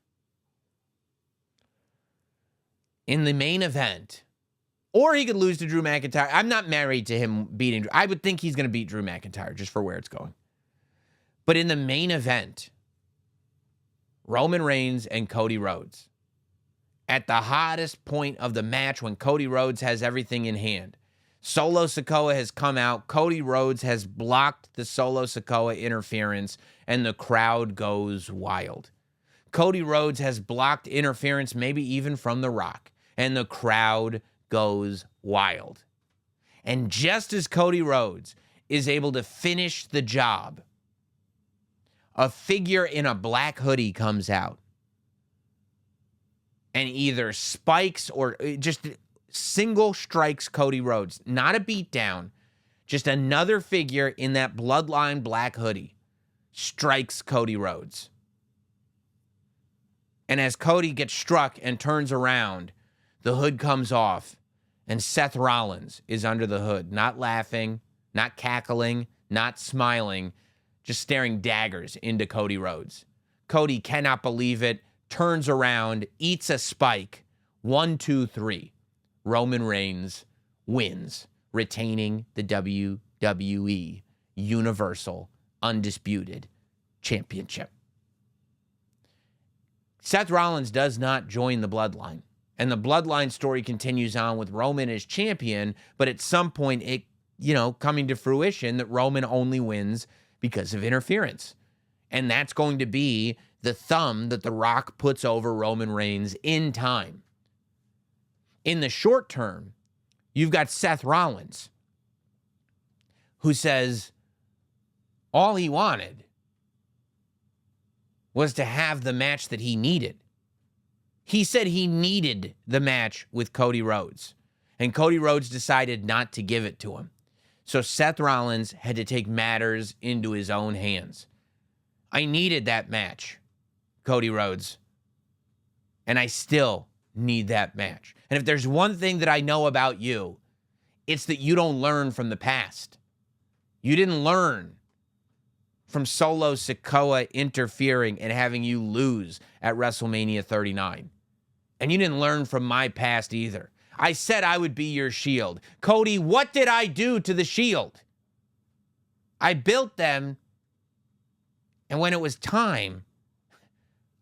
In the main event, or he could lose to Drew McIntyre. I'm not married to him beating Drew. I would think he's going to beat Drew McIntyre just for where it's going. But in the main event, Roman Reigns and Cody Rhodes, at the hottest point of the match when Cody Rhodes has everything in hand, Solo Sikoa has come out. Cody Rhodes has blocked the Solo Sikoa interference, and the crowd goes wild. Cody Rhodes has blocked interference, maybe even from The Rock, and the crowd goes wild. And just as Cody Rhodes is able to finish the job, a figure in a black hoodie comes out and either spikes or just single strikes Cody Rhodes. Not a beatdown, just another figure in that bloodline black hoodie strikes Cody Rhodes. And as Cody gets struck and turns around, the hood comes off, and Seth Rollins is under the hood, not laughing, not cackling, not smiling, just staring daggers into Cody Rhodes. Cody cannot believe it, turns around, eats a spike. 1, 2, 3. Roman Reigns wins, retaining the WWE Universal Undisputed Championship. Seth Rollins does not join the bloodline. And the bloodline story continues on with Roman as champion, but at some point it, coming to fruition that Roman only wins because of interference. And that's going to be the thumb that The Rock puts over Roman Reigns in time. In the short term, you've got Seth Rollins, who says all he wanted was to have the match that he needed. He said he needed the match with Cody Rhodes, and Cody Rhodes decided not to give it to him. So Seth Rollins had to take matters into his own hands. I needed that match, Cody Rhodes, and I still need that match. And if there's one thing that I know about you, It's that you don't learn from the past. You didn't learn from Solo Sikoa interfering and having you lose at WrestleMania 39. And you didn't learn from my past either. I said I would be your Shield. Cody, what did I do to the Shield? I built them, and when it was time,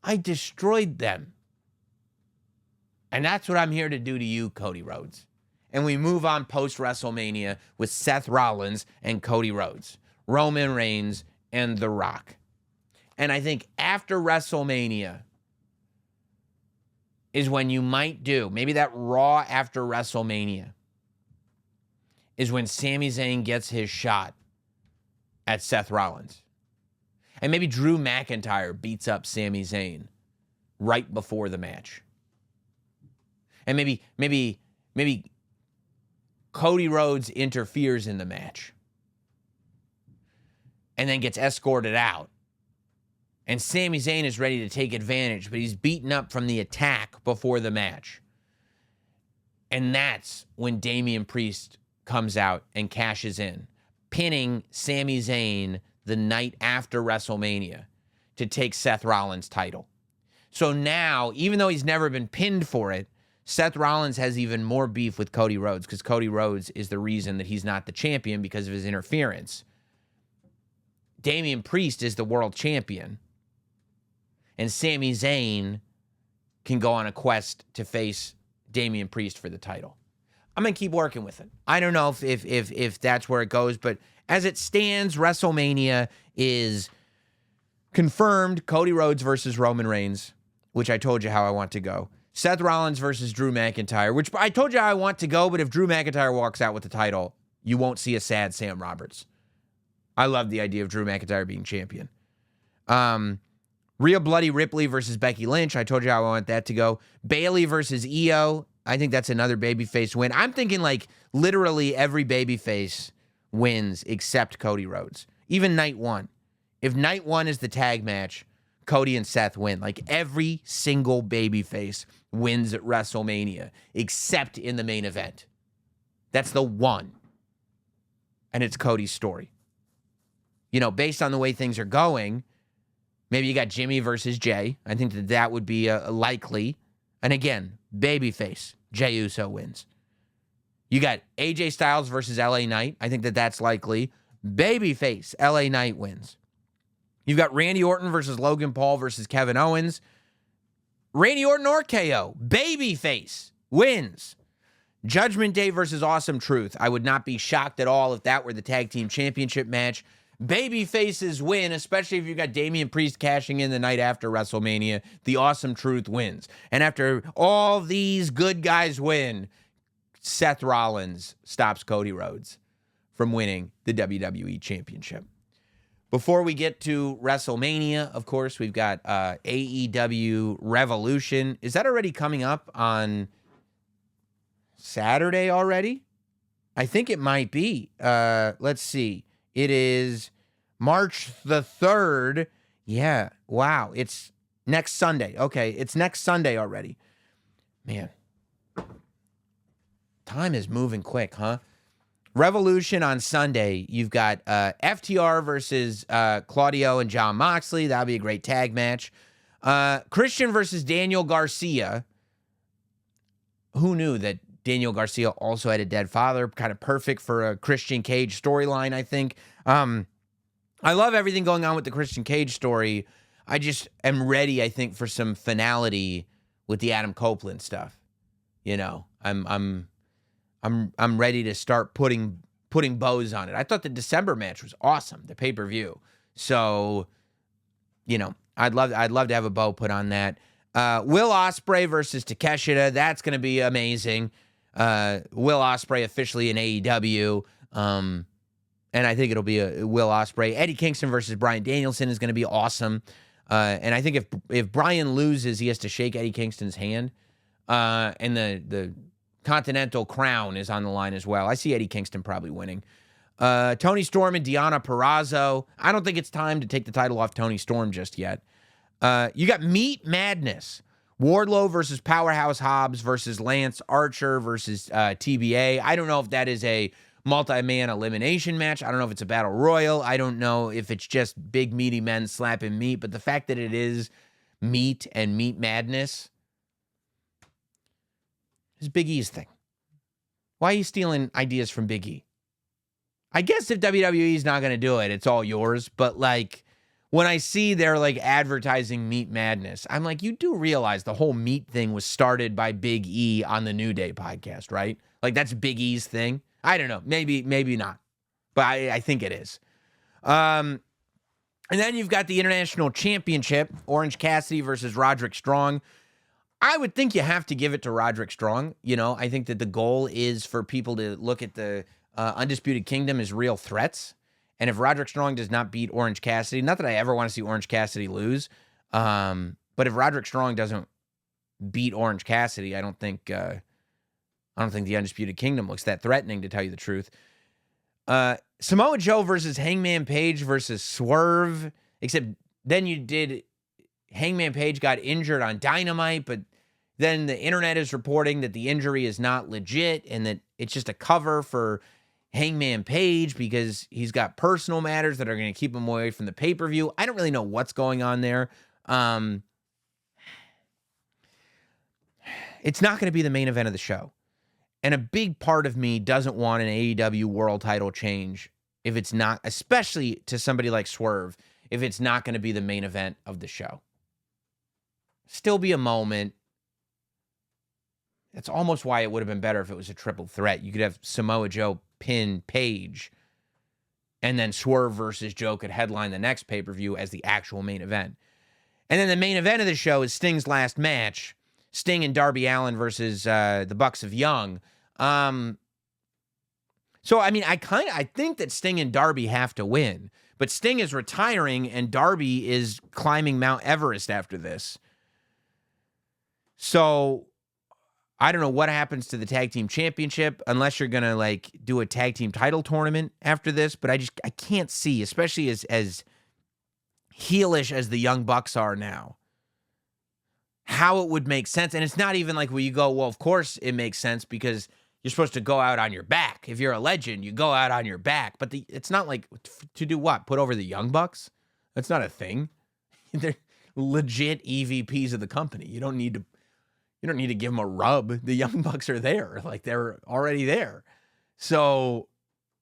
I destroyed them. And that's what I'm here to do to you, Cody Rhodes. And we move on post-WrestleMania with Seth Rollins and Cody Rhodes, Roman Reigns, and The Rock. And I think after WrestleMania is when you might do, maybe that Raw after WrestleMania is when Sami Zayn gets his shot at Seth Rollins. And maybe Drew McIntyre beats up Sami Zayn right before the match. And maybe Cody Rhodes interferes in the match and then gets escorted out. And Sami Zayn is ready to take advantage, but he's beaten up from the attack before the match. And that's when Damian Priest comes out and cashes in, pinning Sami Zayn the night after WrestleMania to take Seth Rollins' title. So now, even though he's never been pinned for it, Seth Rollins has even more beef with Cody Rhodes because Cody Rhodes is the reason that he's not the champion because of his interference. Damian Priest is the world champion. And Sami Zayn can go on a quest to face Damian Priest for the title. I'm going to keep working with it. I don't know if that's where it goes, but as it stands, WrestleMania is confirmed Cody Rhodes versus Roman Reigns, which I told you how I want to go. Seth Rollins versus Drew McIntyre, which I told you how I want to go, but if Drew McIntyre walks out with the title, you won't see a sad Sam Roberts. I love the idea of Drew McIntyre being champion. Rhea Bloody Ripley versus Becky Lynch. I told you how I want that to go. Bayley versus Io. I think that's another babyface win. I'm thinking like literally every babyface wins except Cody Rhodes. Even night one. If night one is the tag match, Cody and Seth win. Like every single babyface wins at WrestleMania except in the main event. That's the one. And it's Cody's story. You know, based on the way things are going, maybe you got Jimmy versus Jay. I think that would be a likely. And again, babyface, Jey Uso wins. You got AJ Styles versus LA Knight. I think that's likely. Babyface, LA Knight wins. You've got Randy Orton versus Logan Paul versus Kevin Owens. Randy Orton or KO. Babyface wins. Judgment Day versus Awesome Truth. I would not be shocked at all if that were the tag team championship match. Babyfaces win, especially if you got Damian Priest cashing in the night after WrestleMania. The Awesome Truth wins. And after all these good guys win, Seth Rollins stops Cody Rhodes from winning the WWE Championship. Before we get to WrestleMania, of course, we've got AEW Revolution. Is that already coming up on Saturday already? I think it might be. Let's see. It is March the 3rd. Yeah. Wow. It's next Sunday. Okay. It's next Sunday already. Man. Time is moving quick, huh? Revolution on Sunday. You've got FTR versus Claudio and Jon Moxley. That'll be a great tag match. Christian versus Daniel Garcia. Who knew that Daniel Garcia also had a dead father? Kind of perfect for a Christian Cage storyline, I think. I love everything going on with the Christian Cage story. I just am ready, I think, for some finality with the Adam Copeland stuff. You know, I'm ready to start putting bows on it. I thought the December match was awesome, the pay-per-view. So, you know, I'd love to have a bow put on that. Will Ospreay versus Takeshita. That's going to be amazing. Will Ospreay officially in AEW. And I think it'll be a Will Ospreay. Eddie Kingston versus Bryan Danielson is going to be awesome. And I think if Bryan loses, he has to shake Eddie Kingston's hand. And the Continental Crown is on the line as well. I see Eddie Kingston probably winning. Tony Storm and Deonna Purrazzo. I don't think it's time to take the title off Tony Storm just yet. You got Meat Madness Wardlow versus Powerhouse Hobbs versus Lance Archer versus TBA. I don't know if that is a multi-man elimination match. I don't know if it's a battle royal. I don't know if it's just big meaty men slapping meat. But the fact that it is meat and meat madness is Big E's thing. Why are you stealing ideas from Big E? I guess if WWE's not going to do it, it's all yours. But like, when I see they're like advertising Meat Madness, I'm like, you do realize the whole meat thing was started by Big E on the New Day podcast, right? Like, that's Big E's thing. I don't know. Maybe not. But I think it is. And then you've got the International Championship, Orange Cassidy versus Roderick Strong. I would think you have to give it to Roderick Strong. You know, I think that the goal is for people to look at the Undisputed Kingdom as real threats. And if Roderick Strong does not beat Orange Cassidy, not that I ever want to see Orange Cassidy lose, but if Roderick Strong doesn't beat Orange Cassidy, I don't think the Undisputed Kingdom looks that threatening, to tell you the truth. Samoa Joe versus Hangman Page versus Swerve, except then you did Hangman Page got injured on Dynamite, but then the internet is reporting that the injury is not legit and that it's just a cover for Hangman Page because he's got personal matters that are going to keep him away from the pay-per-view. I don't really know what's going on there. It's not going to be the main event of the show. And a big part of me doesn't want an AEW world title change if it's not, especially to somebody like Swerve, if it's not going to be the main event of the show. Still be a moment. That's almost why it would have been better if it was a triple threat. You could have Samoa Joe pin Page, and then Swerve versus Joe could headline the next pay-per-view as the actual main event. And then the main event of the show is Sting's last match, Sting and Darby Allin versus the Bucks of Young. So, I mean, I think that Sting and Darby have to win, but Sting is retiring and Darby is climbing Mount Everest after this. So I don't know what happens to the tag team championship unless you're going to like do a tag team title tournament after this. But I can't see, especially as heelish as the Young Bucks are now, how it would make sense. And it's not even like where you go, well, of course it makes sense because you're supposed to go out on your back. If you're a legend, you go out on your back. But it's not like to do what? Put over the Young Bucks? That's not a thing. They're legit EVPs of the company. You don't need to give them a rub. The Young Bucks are there. Like, they're already there. So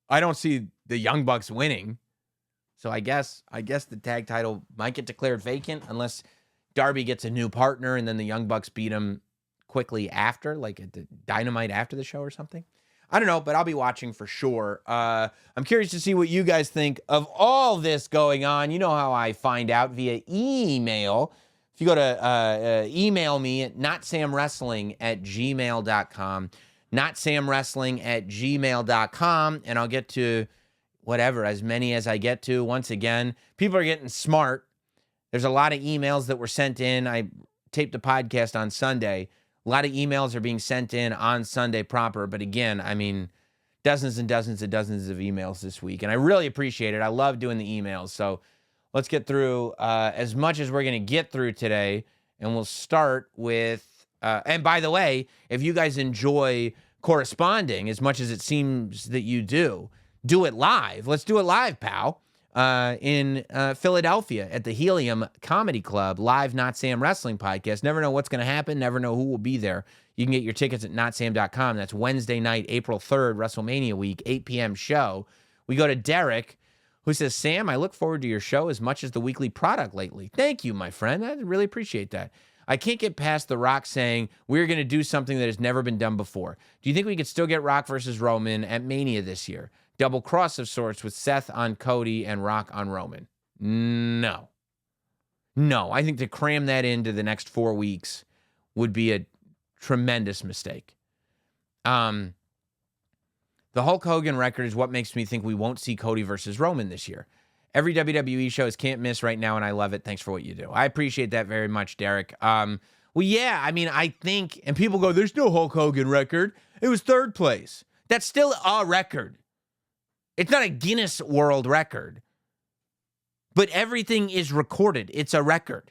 I don't see the Young Bucks winning. So I guess the tag title might get declared vacant unless Darby gets a new partner and then the Young Bucks beat him quickly after, like at the Dynamite after the show or something. I don't know, but I'll be watching for sure. I'm curious to see what you guys think of all this going on. You know how I find out, via email. If you go to email me at notsamwrestling@gmail.com, notsamwrestling@gmail.com, and I'll get to whatever, as many as I get to. Once again, people are getting smart. There's a lot of emails that were sent in. I taped the podcast on Sunday. A lot of emails are being sent in on Sunday proper. But again, I mean, dozens and dozens and dozens of emails this week. And I really appreciate it. I love doing the emails. So let's get through as much as we're going to get through today. And we'll start with, and by the way, if you guys enjoy corresponding as much as it seems that you do it live. Let's do it live, pal. In Philadelphia at the Helium Comedy Club, live Notsam Wrestling podcast. Never know what's going to happen. Never know who will be there. You can get your tickets at notsam.com. That's Wednesday night, April 3rd, Wrestlemania week, 8 p.m. show. We go to Derek, who says, Sam, I look forward to your show as much as the weekly product lately. Thank you, my friend. I really appreciate that. I can't get past The Rock saying we're going to do something that has never been done before. Do you think we could still get Rock versus Roman at Mania this year? Double cross of sorts with Seth on Cody and Rock on Roman. No. I think to cram that into the next 4 weeks would be a tremendous mistake. The Hulk Hogan record is what makes me think we won't see Cody versus Roman this year. Every WWE show is can't miss right now, and I love it. Thanks for what you do. I appreciate that very much, Derek. Well, yeah, I mean, I think, and people go, there's no Hulk Hogan record. It was third place. That's still a record. It's not a Guinness World Record, but everything is recorded. It's a record.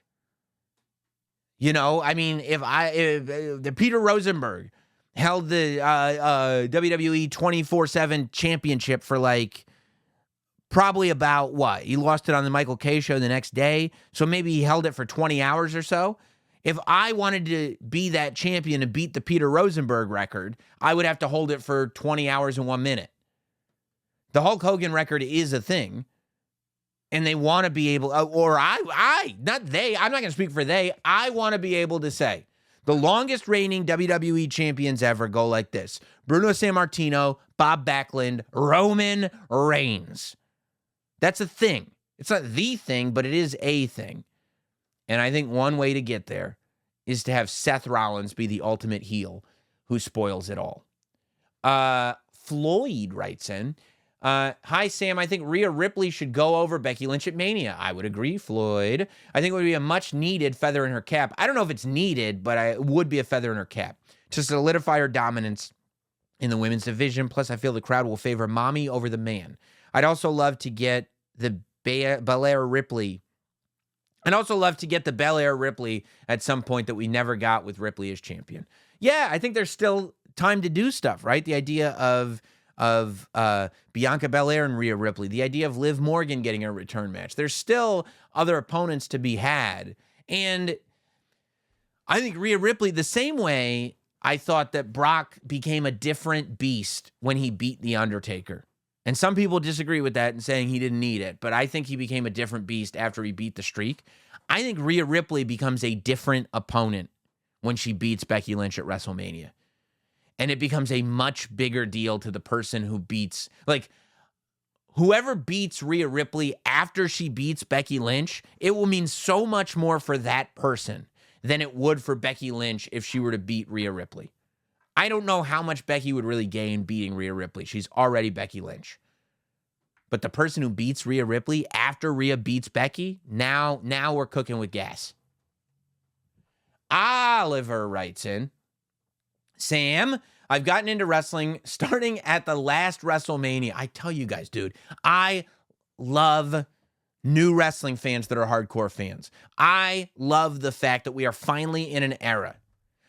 You know, I mean, if the Peter Rosenberg held the WWE 24/7 championship for like probably about what? He lost it on the Michael K show the next day. So maybe he held it for 20 hours or so. If I wanted to be that champion and beat the Peter Rosenberg record, I would have to hold it for 20 hours and 1 minute. The Hulk Hogan record is a thing. And they want to be able, or not they, I'm not going to speak for they. I want to be able to say the longest reigning WWE champions ever go like this: Bruno Sammartino, Bob Backlund, Roman Reigns. That's a thing. It's not the thing, but it is a thing. And I think one way to get there is to have Seth Rollins be the ultimate heel who spoils it all. Floyd writes in, hi, Sam. I think Rhea Ripley should go over Becky Lynch at Mania. I would agree, Floyd. I think it would be a much needed feather in her cap. I don't know if it's needed, but it would be a feather in her cap to solidify her dominance in the women's division. Plus, I feel the crowd will favor mommy over the man. I'd also love to get the Belair Ripley. I'd also love to get the Belair Ripley at some point that we never got with Ripley as champion. Yeah, I think there's still time to do stuff, right? The idea of Bianca Belair and Rhea Ripley, the idea of Liv Morgan getting a return match. There's still other opponents to be had. And I think Rhea Ripley, the same way I thought that Brock became a different beast when he beat The Undertaker. And some people disagree with that and saying he didn't need it, but I think he became a different beast after he beat the streak. I think Rhea Ripley becomes a different opponent when she beats Becky Lynch at WrestleMania. And it becomes a much bigger deal to the person who beats, like, whoever beats Rhea Ripley after she beats Becky Lynch, it will mean so much more for that person than it would for Becky Lynch if she were to beat Rhea Ripley. I don't know how much Becky would really gain beating Rhea Ripley. She's already Becky Lynch. But the person who beats Rhea Ripley after Rhea beats Becky, now we're cooking with gas. Oliver writes in, Sam, I've gotten into wrestling starting at the last WrestleMania. I tell you guys, dude, I love new wrestling fans that are hardcore fans. I love the fact that we are finally in an era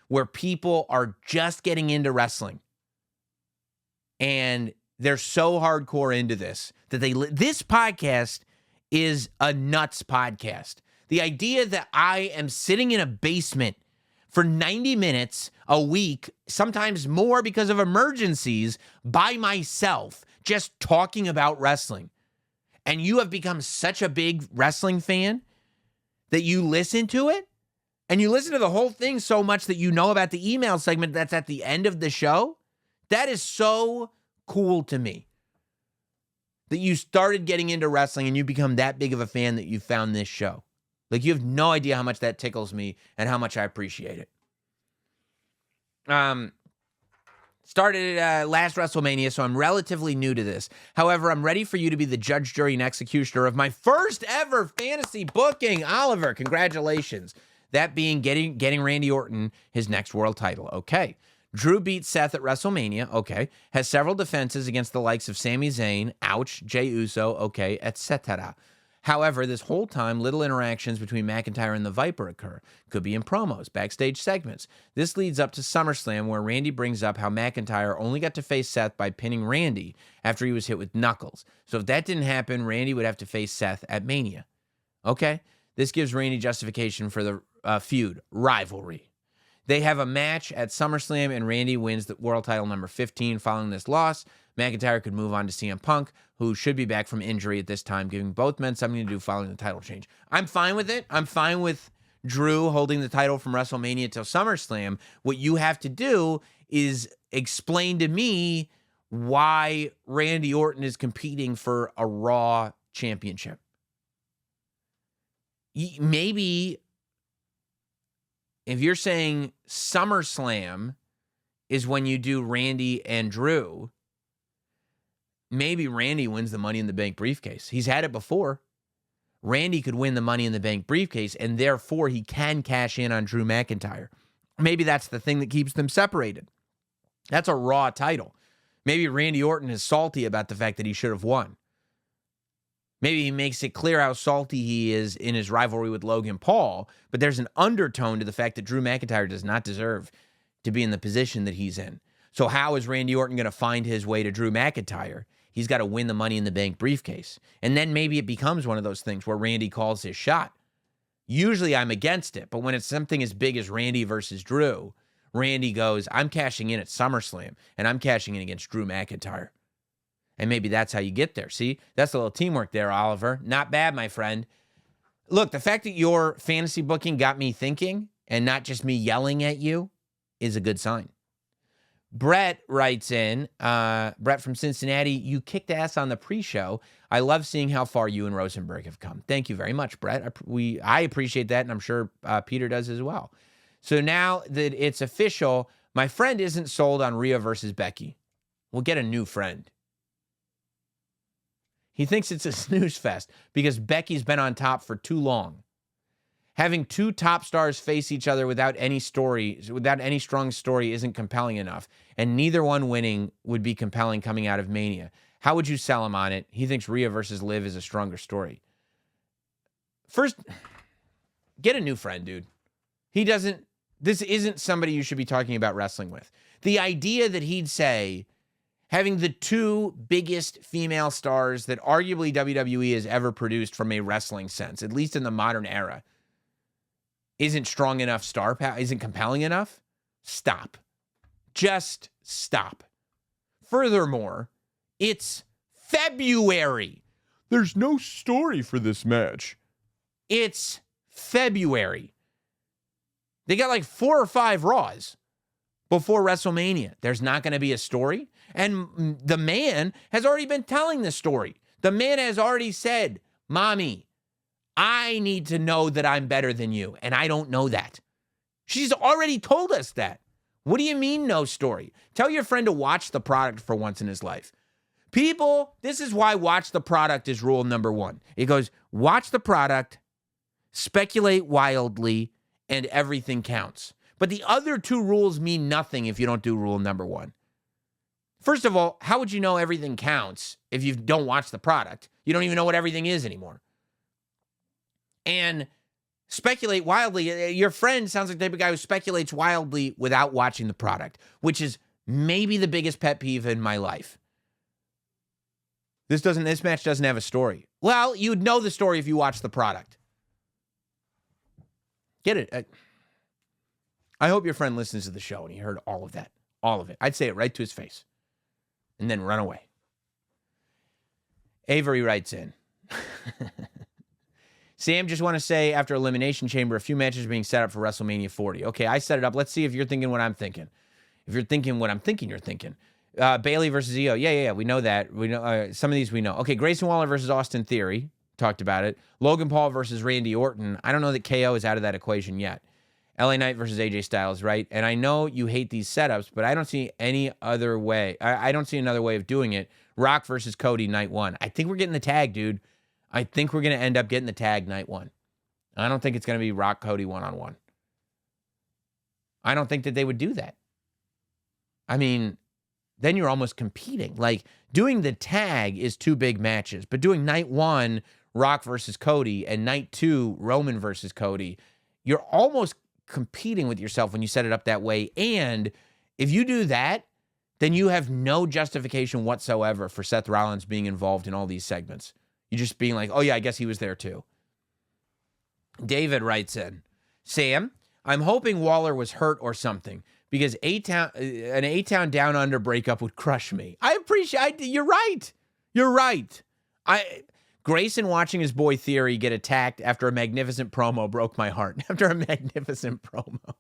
where people are just getting into wrestling. And they're so hardcore into this that this podcast is a nuts podcast. The idea that I am sitting in a basement for 90 minutes a week, sometimes more because of emergencies, by myself, just talking about wrestling. And you have become such a big wrestling fan that you listen to it, and you listen to the whole thing so much that you know about the email segment that's at the end of the show. That is so cool to me. That you started getting into wrestling and you become that big of a fan that you found this show. Like, you have no idea how much that tickles me and how much I appreciate it. Started at last WrestleMania, so I'm relatively new to this. However, I'm ready for you to be the judge, jury, and executioner of my first ever fantasy booking. Oliver, congratulations. That being getting Randy Orton his next world title. Okay. Drew beat Seth at WrestleMania. Okay. Has several defenses against the likes of Sami Zayn. Ouch. Jey Uso. Okay. Etc. However, this whole time, little interactions between McIntyre and the Viper occur. Could be in promos, backstage segments. This leads up to SummerSlam, where Randy brings up how McIntyre only got to face Seth by pinning Randy after he was hit with knuckles. So if that didn't happen, Randy would have to face Seth at Mania. Okay? This gives Randy justification for the feud, rivalry. They have a match at SummerSlam, and Randy wins the world title number 15 following this loss. McIntyre could move on to CM Punk, who should be back from injury at this time, giving both men something to do following the title change. I'm fine with it. I'm fine with Drew holding the title from WrestleMania till SummerSlam. What you have to do is explain to me why Randy Orton is competing for a Raw championship. Maybe if you're saying SummerSlam is when you do Randy and Drew, maybe Randy wins the Money in the Bank briefcase. He's had it before. Randy could win the Money in the Bank briefcase, and therefore he can cash in on Drew McIntyre. Maybe that's the thing that keeps them separated. That's a Raw title. Maybe Randy Orton is salty about the fact that he should have won. Maybe he makes it clear how salty he is in his rivalry with Logan Paul, but there's an undertone to the fact that Drew McIntyre does not deserve to be in the position that he's in. So how is Randy Orton going to find his way to Drew McIntyre? He's got to win the Money in the Bank briefcase. And then maybe it becomes one of those things where Randy calls his shot. Usually I'm against it, but when it's something as big as Randy versus Drew, Randy goes, I'm cashing in at SummerSlam, and I'm cashing in against Drew McIntyre. And maybe that's how you get there. See, that's a little teamwork there, Oliver. Not bad, my friend. Look, the fact that your fantasy booking got me thinking and not just me yelling at you is a good sign. Brett writes in, Brett from Cincinnati, you kicked ass on the pre-show. I love seeing how far you and Rosenberg have come. Thank you very much, Brett. I appreciate that, and I'm sure Peter does as well. So now that it's official, my friend isn't sold on Rhea versus Becky. We'll get a new friend. He thinks it's a snooze fest because Becky's been on top for too long. Having two top stars face each other without any strong story isn't compelling enough, and neither one winning would be compelling coming out of Mania. How would you sell him on it? He thinks Rhea versus Liv is a stronger story. First, get a new friend, dude. This isn't somebody you should be talking about wrestling with. The idea that he'd say, having the two biggest female stars that arguably WWE has ever produced from a wrestling sense, at least in the modern era, isn't strong enough star power, isn't compelling enough? Stop. Just stop. Furthermore, it's February. There's no story for this match. It's February. They got like 4 or 5 Raws before WrestleMania. There's not going to be a story. And the man has already been telling the story. The man has already said, Mommy, I need to know that I'm better than you, and I don't know that. She's already told us that. What do you mean no story? Tell your friend to watch the product for once in his life. People, this is why watch the product is rule number 1. It goes, watch the product, speculate wildly, and everything counts. But the other 2 rules mean nothing if you don't do rule number 1. First of all, how would you know everything counts if you don't watch the product? You don't even know what everything is anymore. And speculate wildly. Your friend sounds like the type of guy who speculates wildly without watching the product, which is maybe the biggest pet peeve in my life. This match doesn't have a story. Well, you'd know the story if you watched the product. Get it? I hope your friend listens to the show and he heard all of that. All of it. I'd say it right to his face. And then run away. Avery writes in. Sam, just want to say, after Elimination Chamber, a few matches are being set up for WrestleMania 40. Okay, I set it up. Let's see if you're thinking what I'm thinking. If you're thinking what I'm thinking, you're thinking. Bailey versus Io. Yeah. We know that. We know some of these we know. Okay, Grayson Waller versus Austin Theory. Talked about it. Logan Paul versus Randy Orton. I don't know that KO is out of that equation yet. LA Knight versus AJ Styles, right? And I know you hate these setups, but I don't see any other way. I don't see another way of doing it. Rock versus Cody, night 1. I think we're getting the tag, dude. I think we're going to end up getting the tag night 1. I don't think it's going to be Rock Cody one-on-one. I don't think that they would do that. I mean, then you're almost competing. Like, doing the tag is 2 big matches, but doing night 1, Rock versus Cody, and night 2, Roman versus Cody, you're almost competing with yourself when you set it up that way. And if you do that, then you have no justification whatsoever for Seth Rollins being involved in all these segments. You're just being like, oh yeah, I guess he was there too. David writes in, Sam, I'm hoping Waller was hurt or something because an A-Town Down Under breakup would crush me. You're right. You're right. Grayson watching his boy Theory get attacked after a magnificent promo broke my heart. After a magnificent promo.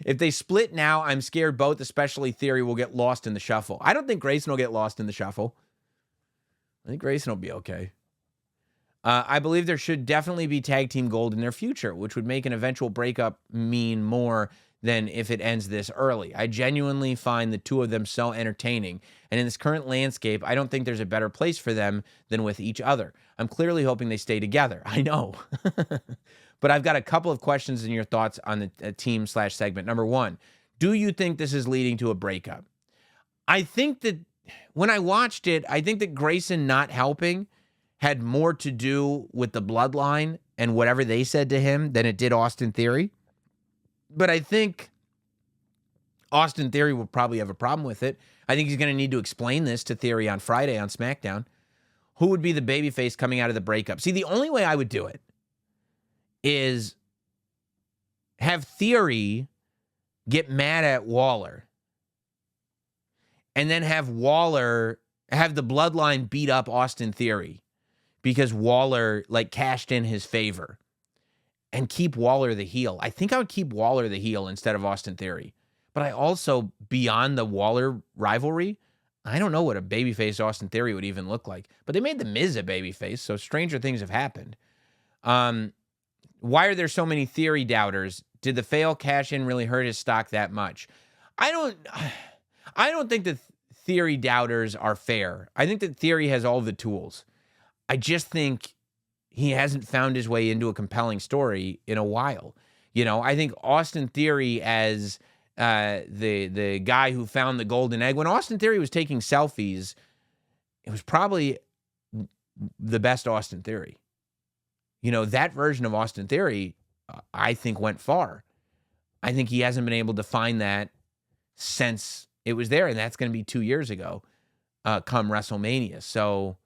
If they split now, I'm scared both, especially Theory, will get lost in the shuffle. I don't think Grayson will get lost in the shuffle. I think Grayson will be okay. I believe there should definitely be tag team gold in their future, which would make an eventual breakup mean more than if it ends this early. I genuinely find the 2 of them so entertaining, and in this current landscape, I don't think there's a better place for them than with each other. I'm clearly hoping they stay together. I know. But I've got a couple of questions and your thoughts on the team/segment. Number 1, do you think this is leading to a breakup? I think that when I watched it, I think that Grayson not helping had more to do with the bloodline and whatever they said to him than it did Austin Theory. But I think Austin Theory will probably have a problem with it. I think he's going to need to explain this to Theory on Friday on SmackDown. Who would be the babyface coming out of the breakup? See, the only way I would do it is have Theory get mad at Waller and then have Waller have the bloodline beat up Austin Theory because Waller like cashed in his favor and keep Waller the heel. I think I would keep Waller the heel instead of Austin Theory. But I also, beyond the Waller rivalry, I don't know what a babyface Austin Theory would even look like. But they made The Miz a babyface, so stranger things have happened. Why are there so many Theory doubters? Did the fail cash in really hurt his stock that much? I don't think that Theory doubters are fair. I think that Theory has all the tools. I just think he hasn't found his way into a compelling story in a while. You know, I think Austin Theory as the guy who found the golden egg. When Austin Theory was taking selfies, it was probably the best Austin Theory. You know, that version of Austin Theory, I think, went far. I think he hasn't been able to find that since it was there, and that's going to be 2 years ago, come WrestleMania. So,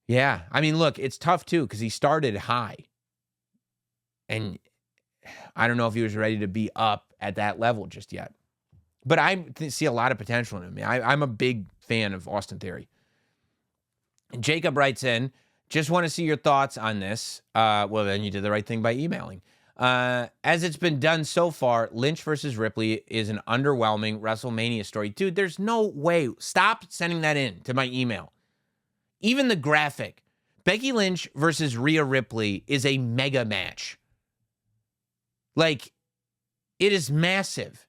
yeah. I mean, look, it's tough, too, because he started high. And I don't know if he was ready to be up at that level just yet. But I see a lot of potential in him. I'm a big fan of Austin Theory. And Jacob writes in, just want to see your thoughts on this. Well, then you did the right thing by emailing. As it's been done so far, Lynch versus Ripley is an underwhelming WrestleMania story. Dude, there's no way. Stop sending that in to my email. Even the graphic. Becky Lynch versus Rhea Ripley is a mega match. Like, it is massive.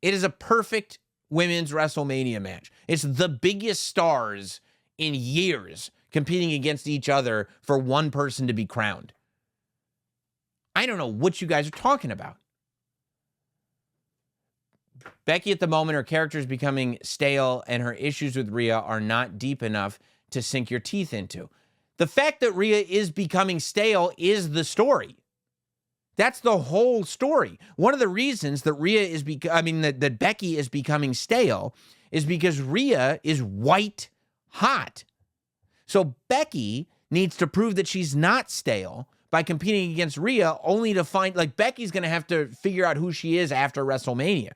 It is a perfect women's WrestleMania match. It's the biggest stars in years competing against each other for one person to be crowned. I don't know what you guys are talking about. Becky, at the moment, her character is becoming stale and her issues with Rhea are not deep enough to sink your teeth into. The fact that Rhea is becoming stale is the story. That's the whole story. One of the reasons that that Becky is becoming stale is because Rhea is white hot. So Becky needs to prove that she's not stale by competing against Rhea, only to find, like, Becky's going to have to figure out who she is after WrestleMania.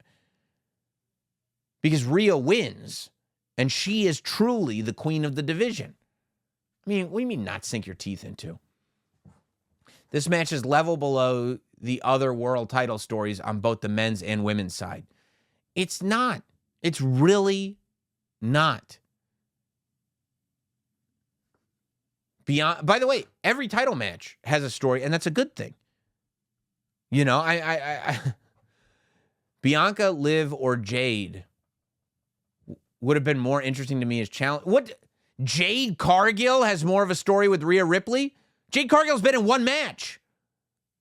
Because Rhea wins, and she is truly the queen of the division. I mean, what do you mean not sink your teeth into? This match is level below the other world title stories on both the men's and women's side. It's not. It's really not. Beyond, by the way, every title match has a story, and that's a good thing. You know, I Bianca, Liv, or Jade would have been more interesting to me as challenge. What? Jade Cargill has more of a story with Rhea Ripley? Jade Cargill's been in one match.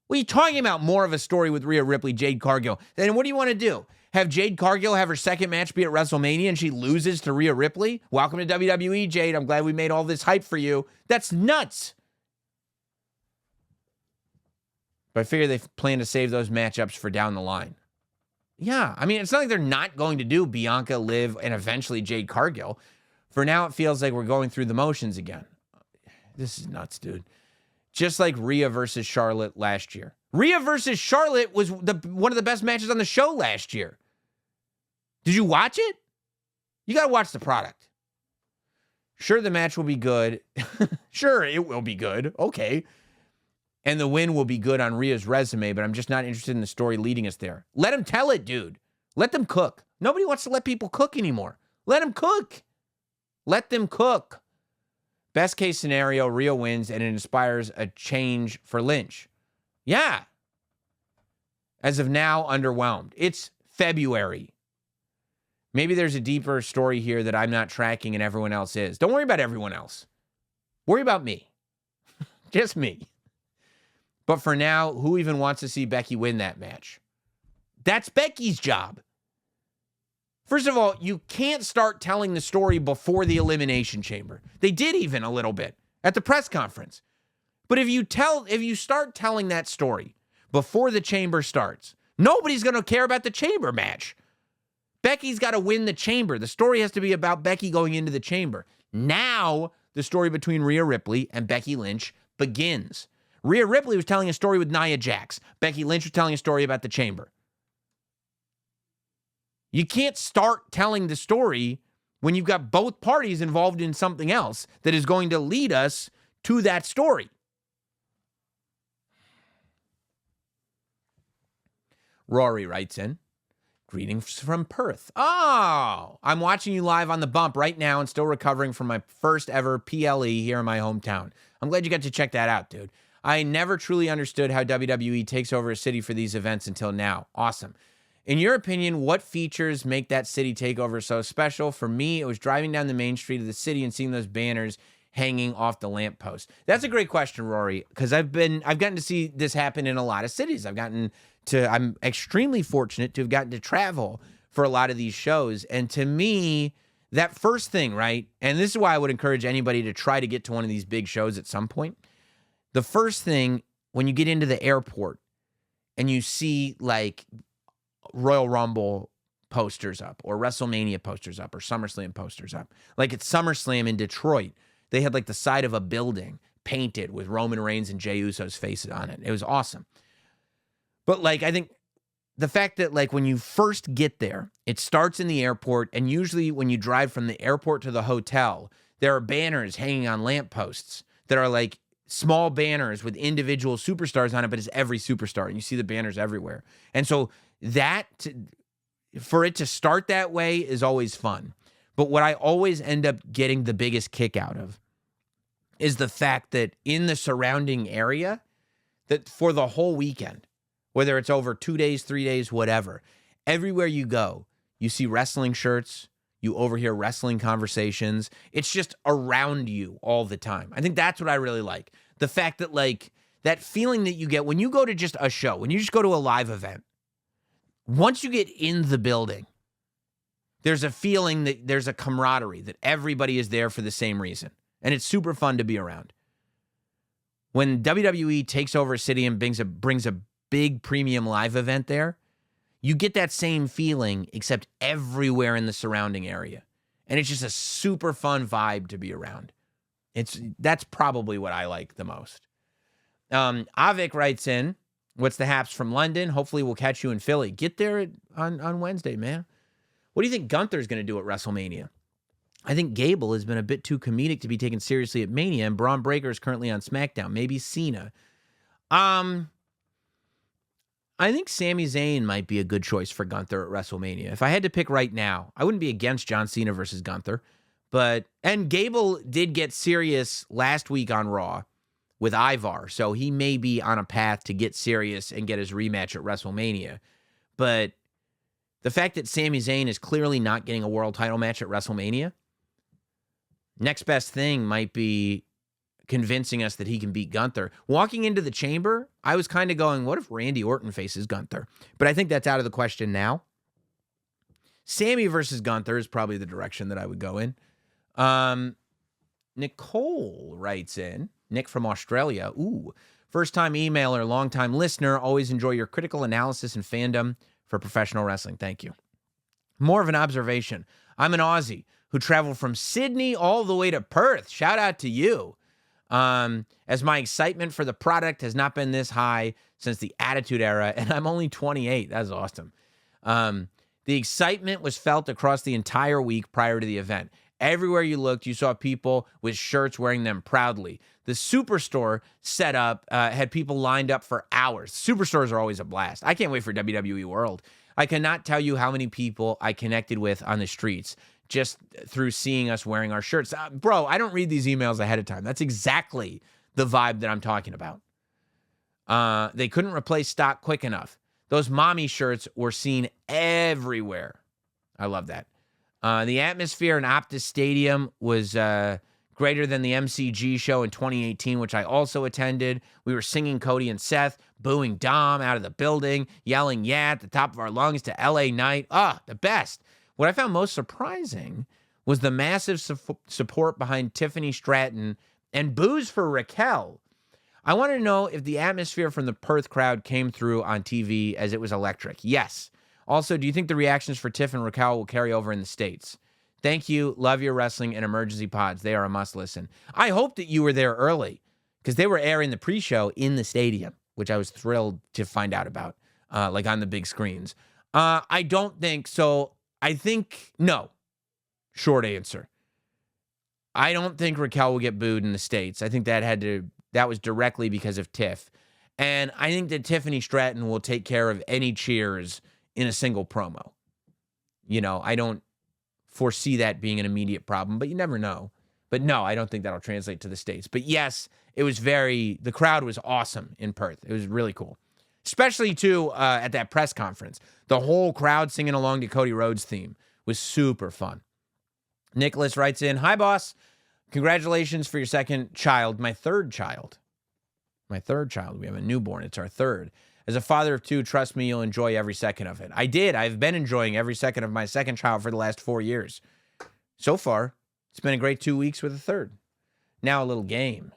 What are you talking about? More of a story with Rhea Ripley, Jade Cargill. Then what do you want to do? Have Jade Cargill have her second match be at WrestleMania and she loses to Rhea Ripley? Welcome to WWE, Jade. I'm glad we made all this hype for you. That's nuts. But I figure they plan to save those matchups for down the line. Yeah, I mean, it's not like they're not going to do Bianca, Liv, and eventually Jade Cargill. For now, it feels like we're going through the motions again. This is nuts, dude. Just like Rhea versus Charlotte last year. Rhea versus Charlotte was one of the best matches on the show last year. Did you watch it? You got to watch the product. Sure, the match will be good. Sure, it will be good. Okay. And the win will be good on Rhea's resume, but I'm just not interested in the story leading us there. Let them tell it, dude. Let them cook. Nobody wants to let people cook anymore. Let them cook. Let them cook. Best case scenario, Rhea wins and it inspires a change for Lynch. Yeah. As of now, underwhelmed. It's February. Maybe there's a deeper story here that I'm not tracking and everyone else is. Don't worry about everyone else. Worry about me. Just me. But for now, who even wants to see Becky win that match? That's Becky's job. First of all, you can't start telling the story before the Elimination Chamber. They did even a little bit at the press conference. But if you start telling that story before the chamber starts, nobody's going to care about the chamber match. Becky's got to win the chamber. The story has to be about Becky going into the chamber. Now, the story between Rhea Ripley and Becky Lynch begins. Rhea Ripley was telling a story with Nia Jax. Becky Lynch was telling a story about the chamber. You can't start telling the story when you've got both parties involved in something else that is going to lead us to that story. Rory writes in, greetings from Perth. Oh, I'm watching you live on the bump right now and still recovering from my first ever PLE here in my hometown. I'm glad you got to check that out, dude. I never truly understood how WWE takes over a city for these events until now. Awesome. In your opinion, what features make that city takeover so special? For me, it was driving down the main street of the city and seeing those banners hanging off the lamppost. That's a great question, Rory, because I've gotten to see this happen in a lot of cities. I'm extremely fortunate to have gotten to travel for a lot of these shows. And to me, that first thing, right? And this is why I would encourage anybody to try to get to one of these big shows at some point. The first thing, when you get into the airport and you see like Royal Rumble posters up or WrestleMania posters up or SummerSlam posters up, like at SummerSlam in Detroit, they had like the side of a building painted with Roman Reigns and Jey Uso's faces on it. It was awesome. But like, I think the fact that like when you first get there, it starts in the airport, and usually when you drive from the airport to the hotel, there are banners hanging on lampposts that are like small banners with individual superstars on it, but it's every superstar, and you see the banners everywhere. And so for it to start that way is always fun. But what I always end up getting the biggest kick out of is the fact that in the surrounding area, that for the whole weekend, whether it's over 2 days, 3 days, whatever, everywhere you go, you see wrestling shirts, you overhear wrestling conversations. It's just around you all the time. I think that's what I really like. The fact that like that feeling that you get when you go to just a show, when you just go to a live event, once you get in the building, there's a feeling that there's a camaraderie, that everybody is there for the same reason. And it's super fun to be around. When WWE takes over a city and brings a big premium live event there, you get that same feeling, except everywhere in the surrounding area. And it's just a super fun vibe to be around. That's probably what I like the most. Avik writes in, what's the haps from London? Hopefully we'll catch you in Philly. Get there on Wednesday, man. What do you think Gunther's going to do at WrestleMania? I think Gable has been a bit too comedic to be taken seriously at Mania, and Braun Breaker is currently on SmackDown. Maybe Cena. I think Sami Zayn might be a good choice for Gunther at WrestleMania. If I had to pick right now, I wouldn't be against John Cena versus Gunther. And Gable did get serious last week on Raw with Ivar, so he may be on a path to get serious and get his rematch at WrestleMania. But the fact that Sami Zayn is clearly not getting a world title match at WrestleMania, next best thing might be convincing us that he can beat Gunther. Walking into the chamber, I was kind of going, what if Randy Orton faces Gunther? But I think that's out of the question now. Sammy versus Gunther is probably the direction that I would go in. Nicole writes in, Nick from Australia. Ooh, first-time emailer, long-time listener. Always enjoy your critical analysis and fandom for professional wrestling. Thank you. More of an observation. I'm an Aussie who traveled from Sydney all the way to Perth. Shout out to you. As my excitement for the product has not been this high since the Attitude Era, and I'm only 28. That's awesome. The excitement was felt across the entire week prior to the event. Everywhere you looked, you saw people with shirts wearing them proudly. The Superstore set up, had people lined up for hours. Superstores are always a blast. I can't wait for WWE World. I cannot tell you how many people I connected with on the streets just through seeing us wearing our shirts. Bro, I don't read these emails ahead of time. That's exactly the vibe that I'm talking about. They couldn't replace stock quick enough. Those mommy shirts were seen everywhere. I love that. The atmosphere in Optus Stadium was greater than the MCG show in 2018, which I also attended. We were singing Cody and Seth, booing Dom out of the building, yelling yeah at the top of our lungs to LA Knight. The best. What I found most surprising was the massive support behind Tiffany Stratton and boos for Raquel. I want to know if the atmosphere from the Perth crowd came through on TV as it was electric. Yes. Also, do you think the reactions for Tiff and Raquel will carry over in the States? Thank you. Love your wrestling and emergency pods. They are a must listen. I hope that you were there early because they were airing the pre-show in the stadium, which I was thrilled to find out about, like on the big screens. I don't think so. I think no. Short answer. I don't think Raquel will get booed in the States. I think that was directly because of Tiff. And I think that Tiffany Stratton will take care of any cheers in a single promo. I don't foresee that being an immediate problem, but you never know. But no, I don't think that'll translate to the States. But yes, the crowd was awesome in Perth. It was really cool. Especially, too, at that press conference. The whole crowd singing along to Cody Rhodes' theme was super fun. Nicholas writes in, "Hi, boss. Congratulations for your second child. My third child. We have a newborn. It's our third. As a father of two, trust me, you'll enjoy every second of it." I did. I've been enjoying every second of my second child for the last 4 years. So far, it's been a great 2 weeks with a third. Now a little game.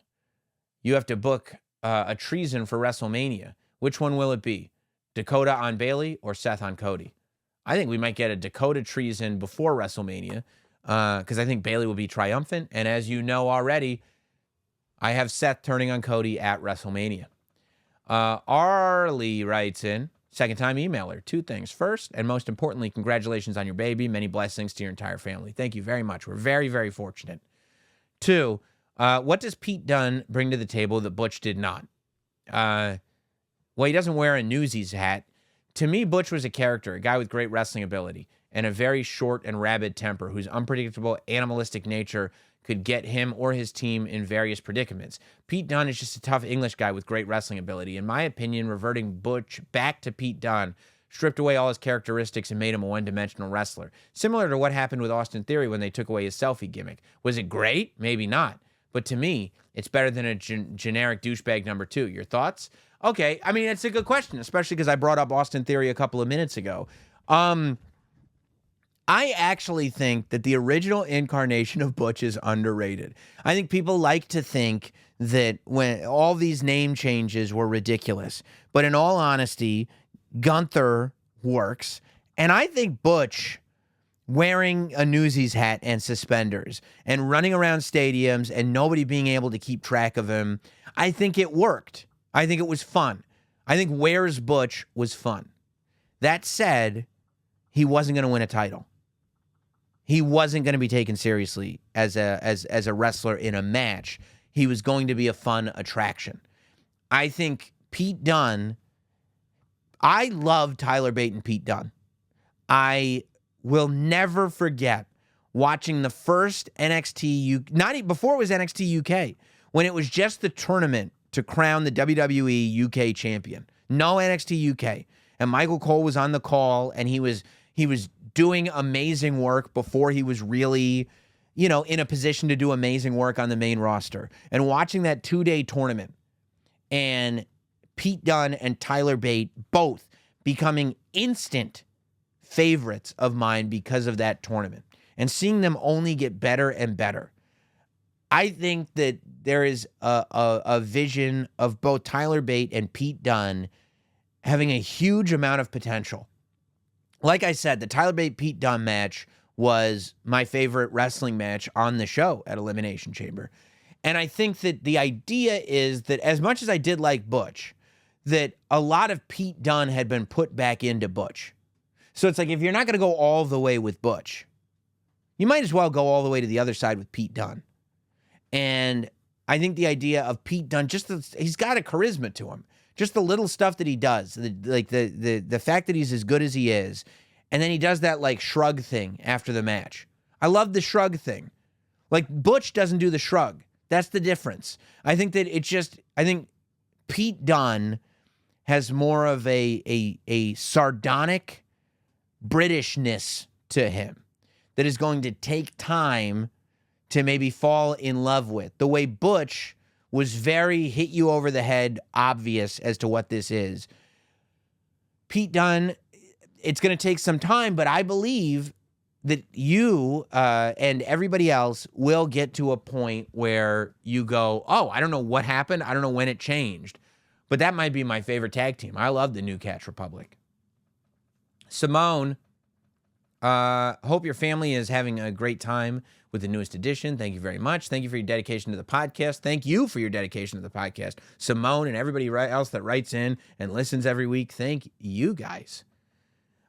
You have to book a treason for WrestleMania. Which one will it be? Dakota on Bayley or Seth on Cody? I think we might get a Dakota treason before WrestleMania because I think Bayley will be triumphant. And as you know already, I have Seth turning on Cody at WrestleMania. Arlie writes in, second-time emailer, 2 things. First, and most importantly, congratulations on your baby. Many blessings to your entire family. Thank you very much. We're very, very fortunate. 2, what does Pete Dunne bring to the table that Butch did not? Well, he doesn't wear a Newsies hat. To me, Butch was a character, a guy with great wrestling ability and a very short and rabid temper whose unpredictable, animalistic nature could get him or his team in various predicaments. Pete Dunne is just a tough English guy with great wrestling ability. In my opinion, reverting Butch back to Pete Dunne stripped away all his characteristics and made him a one-dimensional wrestler. Similar to what happened with Austin Theory when they took away his selfie gimmick. Was it great? Maybe not. But to me, it's better than a generic douchebag number 2. Your thoughts? Okay, I mean, it's a good question, especially because I brought up Austin Theory a couple of minutes ago. I actually think that the original incarnation of Butch is underrated. I think people like to think that when all these name changes were ridiculous. But in all honesty, Gunther works. And I think Butch wearing a Newsies hat and suspenders and running around stadiums and nobody being able to keep track of him, I think it worked. I think it was fun. I think Where's Butch was fun. That said, he wasn't going to win a title. He wasn't going to be taken seriously as a wrestler in a match. He was going to be a fun attraction. I think Pete Dunne, I love Tyler Bate and Pete Dunne. I will never forget watching the first NXT before it was NXT UK, when it was just the tournament to crown the WWE UK champion. No NXT UK. And Michael Cole was on the call, and he was doing amazing work before he was really, in a position to do amazing work on the main roster. And watching that 2-day tournament and Pete Dunne and Tyler Bate both becoming instant favorites of mine because of that tournament and seeing them only get better and better. I think that there is a vision of both Tyler Bate and Pete Dunne having a huge amount of potential. Like I said, the Tyler Bate-Pete Dunne match was my favorite wrestling match on the show at Elimination Chamber. And I think that the idea is that as much as I did like Butch, that a lot of Pete Dunne had been put back into Butch. So it's like, if you're not going to go all the way with Butch, you might as well go all the way to the other side with Pete Dunne. And I think the idea of Pete Dunne, he's got a charisma to him. Just the little stuff that he does, the fact that he's as good as he is, and then he does that like shrug thing after the match. I love the shrug thing. Like Butch doesn't do the shrug. That's the difference. I think that I think Pete Dunne has more of a sardonic Britishness to him that is going to take time to maybe fall in love with. The way Butch was very hit you over the head, obvious as to what this is. Pete Dunne, it's going to take some time, but I believe that you and everybody else will get to a point where you go, oh, I don't know what happened. I don't know when it changed. But that might be my favorite tag team. I love the New Catch Republic. Simone, hope your family is having a great time with the newest edition. Thank you very much. Thank you for your dedication to the podcast. Thank you for your dedication to the podcast. Simone and everybody else that writes in and listens every week, thank you guys.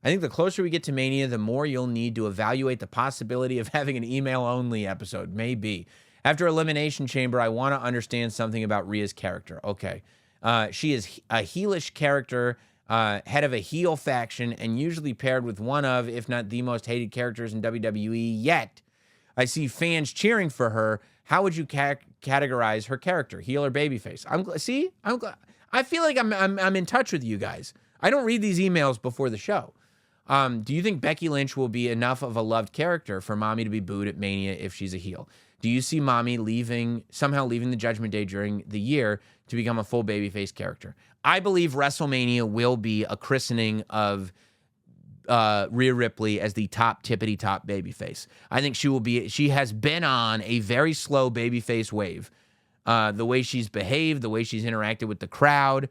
I think the closer we get to Mania, the more you'll need to evaluate the possibility of having an email-only episode. Maybe. After Elimination Chamber, I want to understand something about Rhea's character. Okay. She is a heelish character, head of a heel faction, and usually paired with one of, if not the most hated characters in WWE yet. I see fans cheering for her. How would you categorize her character, heel or babyface? I feel like I'm in touch with you guys. I don't read these emails before the show. Do you think Becky Lynch will be enough of a loved character for Mommy to be booed at Mania if she's a heel? Do you see Mommy somehow leaving the Judgment Day during the year to become a full babyface character? I believe WrestleMania will be a christening of Rhea Ripley as the tippity top babyface. I think she has been on a very slow babyface wave. The way she's behaved, the way she's interacted with the crowd,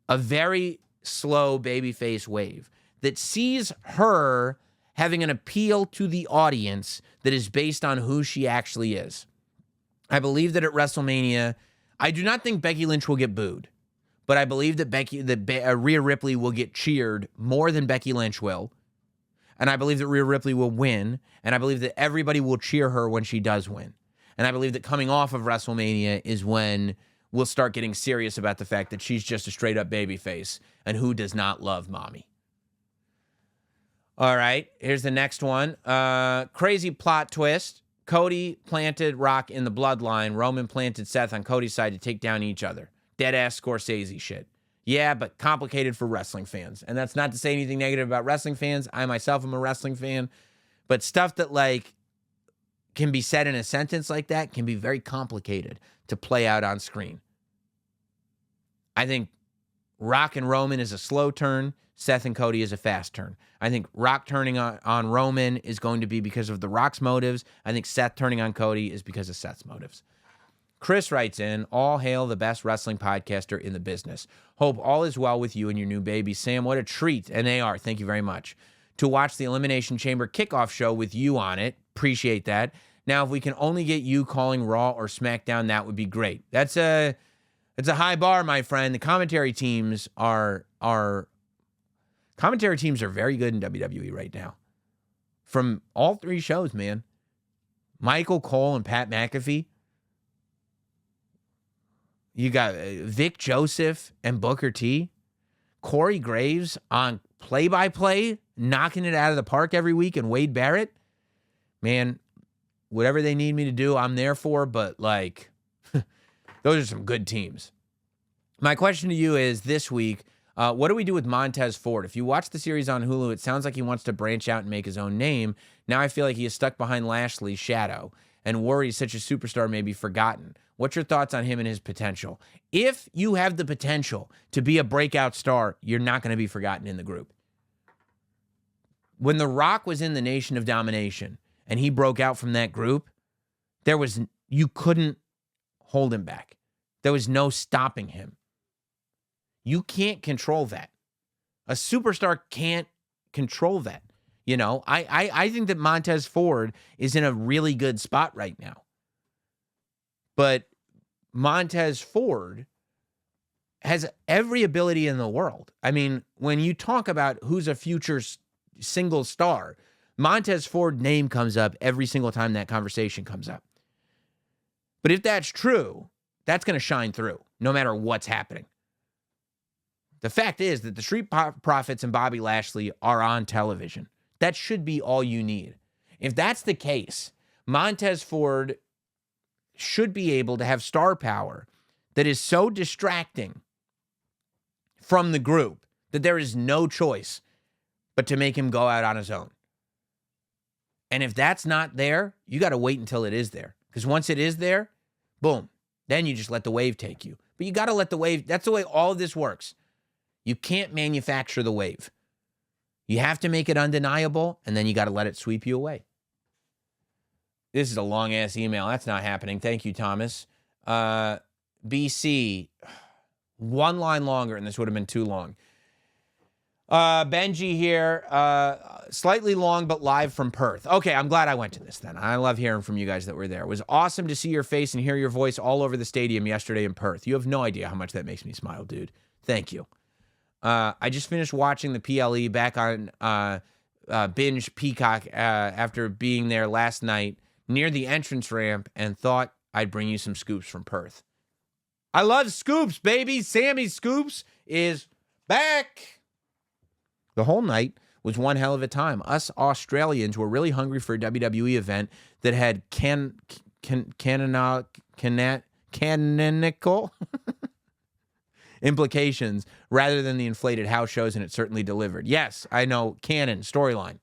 a very slow babyface wave that sees her having an appeal to the audience that is based on who she actually is. I believe that at WrestleMania, I do not think Becky Lynch will get booed, but I believe that Rhea Ripley will get cheered more than Becky Lynch will, and I believe that Rhea Ripley will win, and I believe that everybody will cheer her when she does win. And I believe that coming off of WrestleMania is when we'll start getting serious about the fact that she's just a straight-up babyface, and who does not love Mommy? All right, here's the next one. Crazy plot twist. Cody planted Rock in the bloodline. Roman planted Seth on Cody's side to take down each other. Dead-ass Scorsese shit. Yeah, but complicated for wrestling fans. And that's not to say anything negative about wrestling fans. I myself am a wrestling fan. But stuff that, can be said in a sentence like that can be very complicated to play out on screen. I think Rock and Roman is a slow turn. Seth and Cody is a fast turn. I think Rock turning on Roman is going to be because of The Rock's motives. I think Seth turning on Cody is because of Seth's motives. Chris writes in, all hail the best wrestling podcaster in the business. Hope all is well with you and your new baby. Sam, what a treat. And they are. Thank you very much. To watch the Elimination Chamber kickoff show with you on it. Appreciate that. Now, if we can only get you calling Raw or SmackDown, that would be great. It's a high bar, my friend. The commentary teams are very good in WWE right now. From all three shows, man. Michael Cole and Pat McAfee. You got Vic Joseph and Booker T. Corey Graves on play-by-play, knocking it out of the park every week, and Wade Barrett. Man, whatever they need me to do, I'm there for, but those are some good teams. My question to you is this week, what do we do with Montez Ford? If you watch the series on Hulu, it sounds like he wants to branch out and make his own name. Now I feel like he is stuck behind Lashley's shadow and worries such a superstar may be forgotten. What's your thoughts on him and his potential? If you have the potential to be a breakout star, you're not going to be forgotten in the group. When The Rock was in the Nation of Domination and he broke out from that group, you couldn't hold him back. There was no stopping him. You can't control that. A superstar can't control that. I think that Montez Ford is in a really good spot right now. But Montez Ford has every ability in the world. I mean, when you talk about who's a future single star, Montez Ford's name comes up every single time that conversation comes up. But if that's true, that's going to shine through no matter what's happening. The fact is that the Street Profits and Bobby Lashley are on television. That should be all you need. If that's the case, Montez Ford should be able to have star power that is so distracting from the group that there is no choice but to make him go out on his own. And if that's not there, you got to wait until it is there. Because once it is there, boom, then you just let the wave take you. But you got to let the wave, that's the way all of this works. You can't manufacture the wave. You have to make it undeniable, and then you got to let it sweep you away. This is a long-ass email. That's not happening. Thank you, Thomas. BC, one line longer, and this would have been too long. Benji here, slightly long, but live from Perth. Okay, I'm glad I went to this then. I love hearing from you guys that were there. It was awesome to see your face and hear your voice all over the stadium yesterday in Perth. You have no idea how much that makes me smile, dude. Thank you. I just finished watching the PLE back on binge Peacock after being there last night near the entrance ramp and thought I'd bring you some scoops from Perth. I love scoops, baby. Sammy Scoops is back. The whole night was one hell of a time. Us Australians were really hungry for a WWE event that had canonical implications rather than the inflated house shows, and it certainly delivered. Yes, I know, canon, storyline.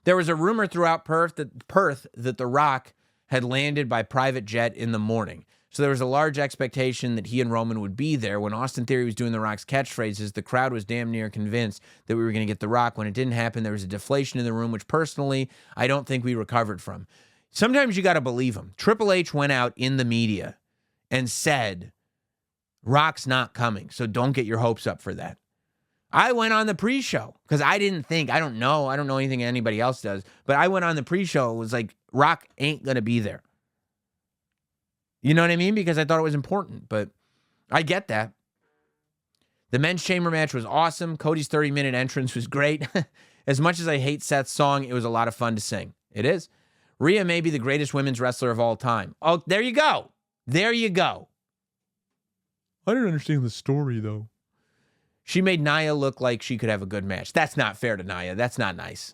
There was a rumor throughout Perth that The Rock had landed by private jet in the morning. So there was a large expectation that he and Roman would be there. When Austin Theory was doing The Rock's catchphrases, the crowd was damn near convinced that we were going to get The Rock. When it didn't happen, there was a deflation in the room, which personally, I don't think we recovered from. Sometimes you got to believe him. Triple H went out in the media and said, Rock's not coming, so don't get your hopes up for that. I went on the pre-show because I don't know anything anybody else does, but I went on the pre-show. It was like, Rock ain't going to be there. You know what I mean? Because I thought it was important, but I get that. The men's chamber match was awesome. Cody's 30-minute entrance was great. As much as I hate Seth's song, it was a lot of fun to sing. It is. Rhea may be the greatest women's wrestler of all time. Oh, there you go. There you go. I didn't understand the story, though. She made Nia look like she could have a good match. That's not fair to Nia. That's not nice.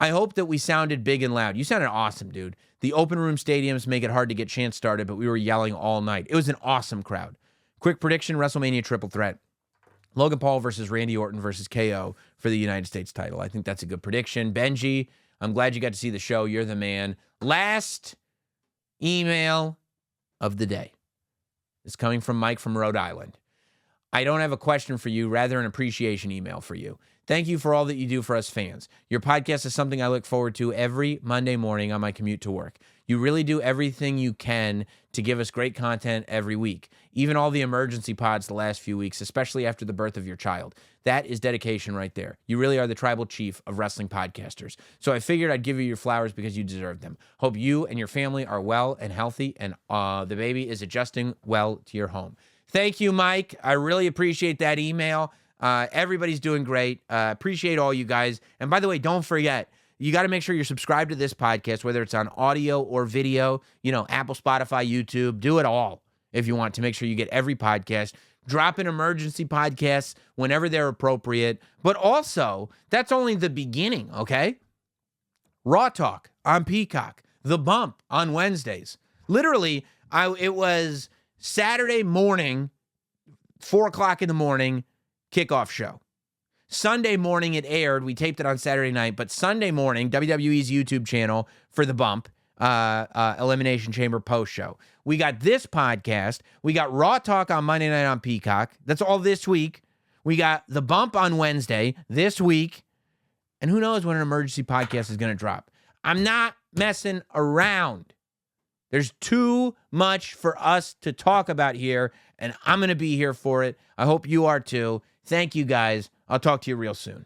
I hope that we sounded big and loud. You sounded awesome, dude. The open room stadiums make it hard to get chants started, but we were yelling all night. It was an awesome crowd. Quick prediction, WrestleMania triple threat. Logan Paul versus Randy Orton versus KO for the United States title. I think that's a good prediction. Benji, I'm glad you got to see the show. You're the man. Last email of the day is coming from Mike from Rhode Island. I don't have a question for you, rather an appreciation email for you. Thank you for all that you do for us fans. Your podcast is something I look forward to every Monday morning on my commute to work. You really do everything you can to give us great content every week, even all the emergency pods the last few weeks, especially after the birth of your child. That is dedication right there. You really are the tribal chief of wrestling podcasters. So I figured I'd give you your flowers because you deserve them. Hope you and your family are well and healthy, and the baby is adjusting well to your home. Thank you, Mike. I really appreciate that email. Everybody's doing great. Appreciate all you guys. And by the way, don't forget, you got to make sure you're subscribed to this podcast, whether it's on audio or video, Apple, Spotify, YouTube, do it all if you want to make sure you get every podcast. Drop in emergency podcasts whenever they're appropriate. But also, that's only the beginning, okay? Raw Talk on Peacock. The Bump on Wednesdays. Literally, it was Saturday morning, 4 o'clock in the morning, kickoff show. Sunday morning it aired. We taped it on Saturday night, but Sunday morning, WWE's YouTube channel for The Bump, Elimination Chamber post show. We got this podcast. We got Raw Talk on Monday night on Peacock. That's all this week. We got The Bump on Wednesday this week. And who knows when an emergency podcast is going to drop. I'm not messing around. There's too much for us to talk about here, and I'm going to be here for it. I hope you are too. Thank you, guys. I'll talk to you real soon.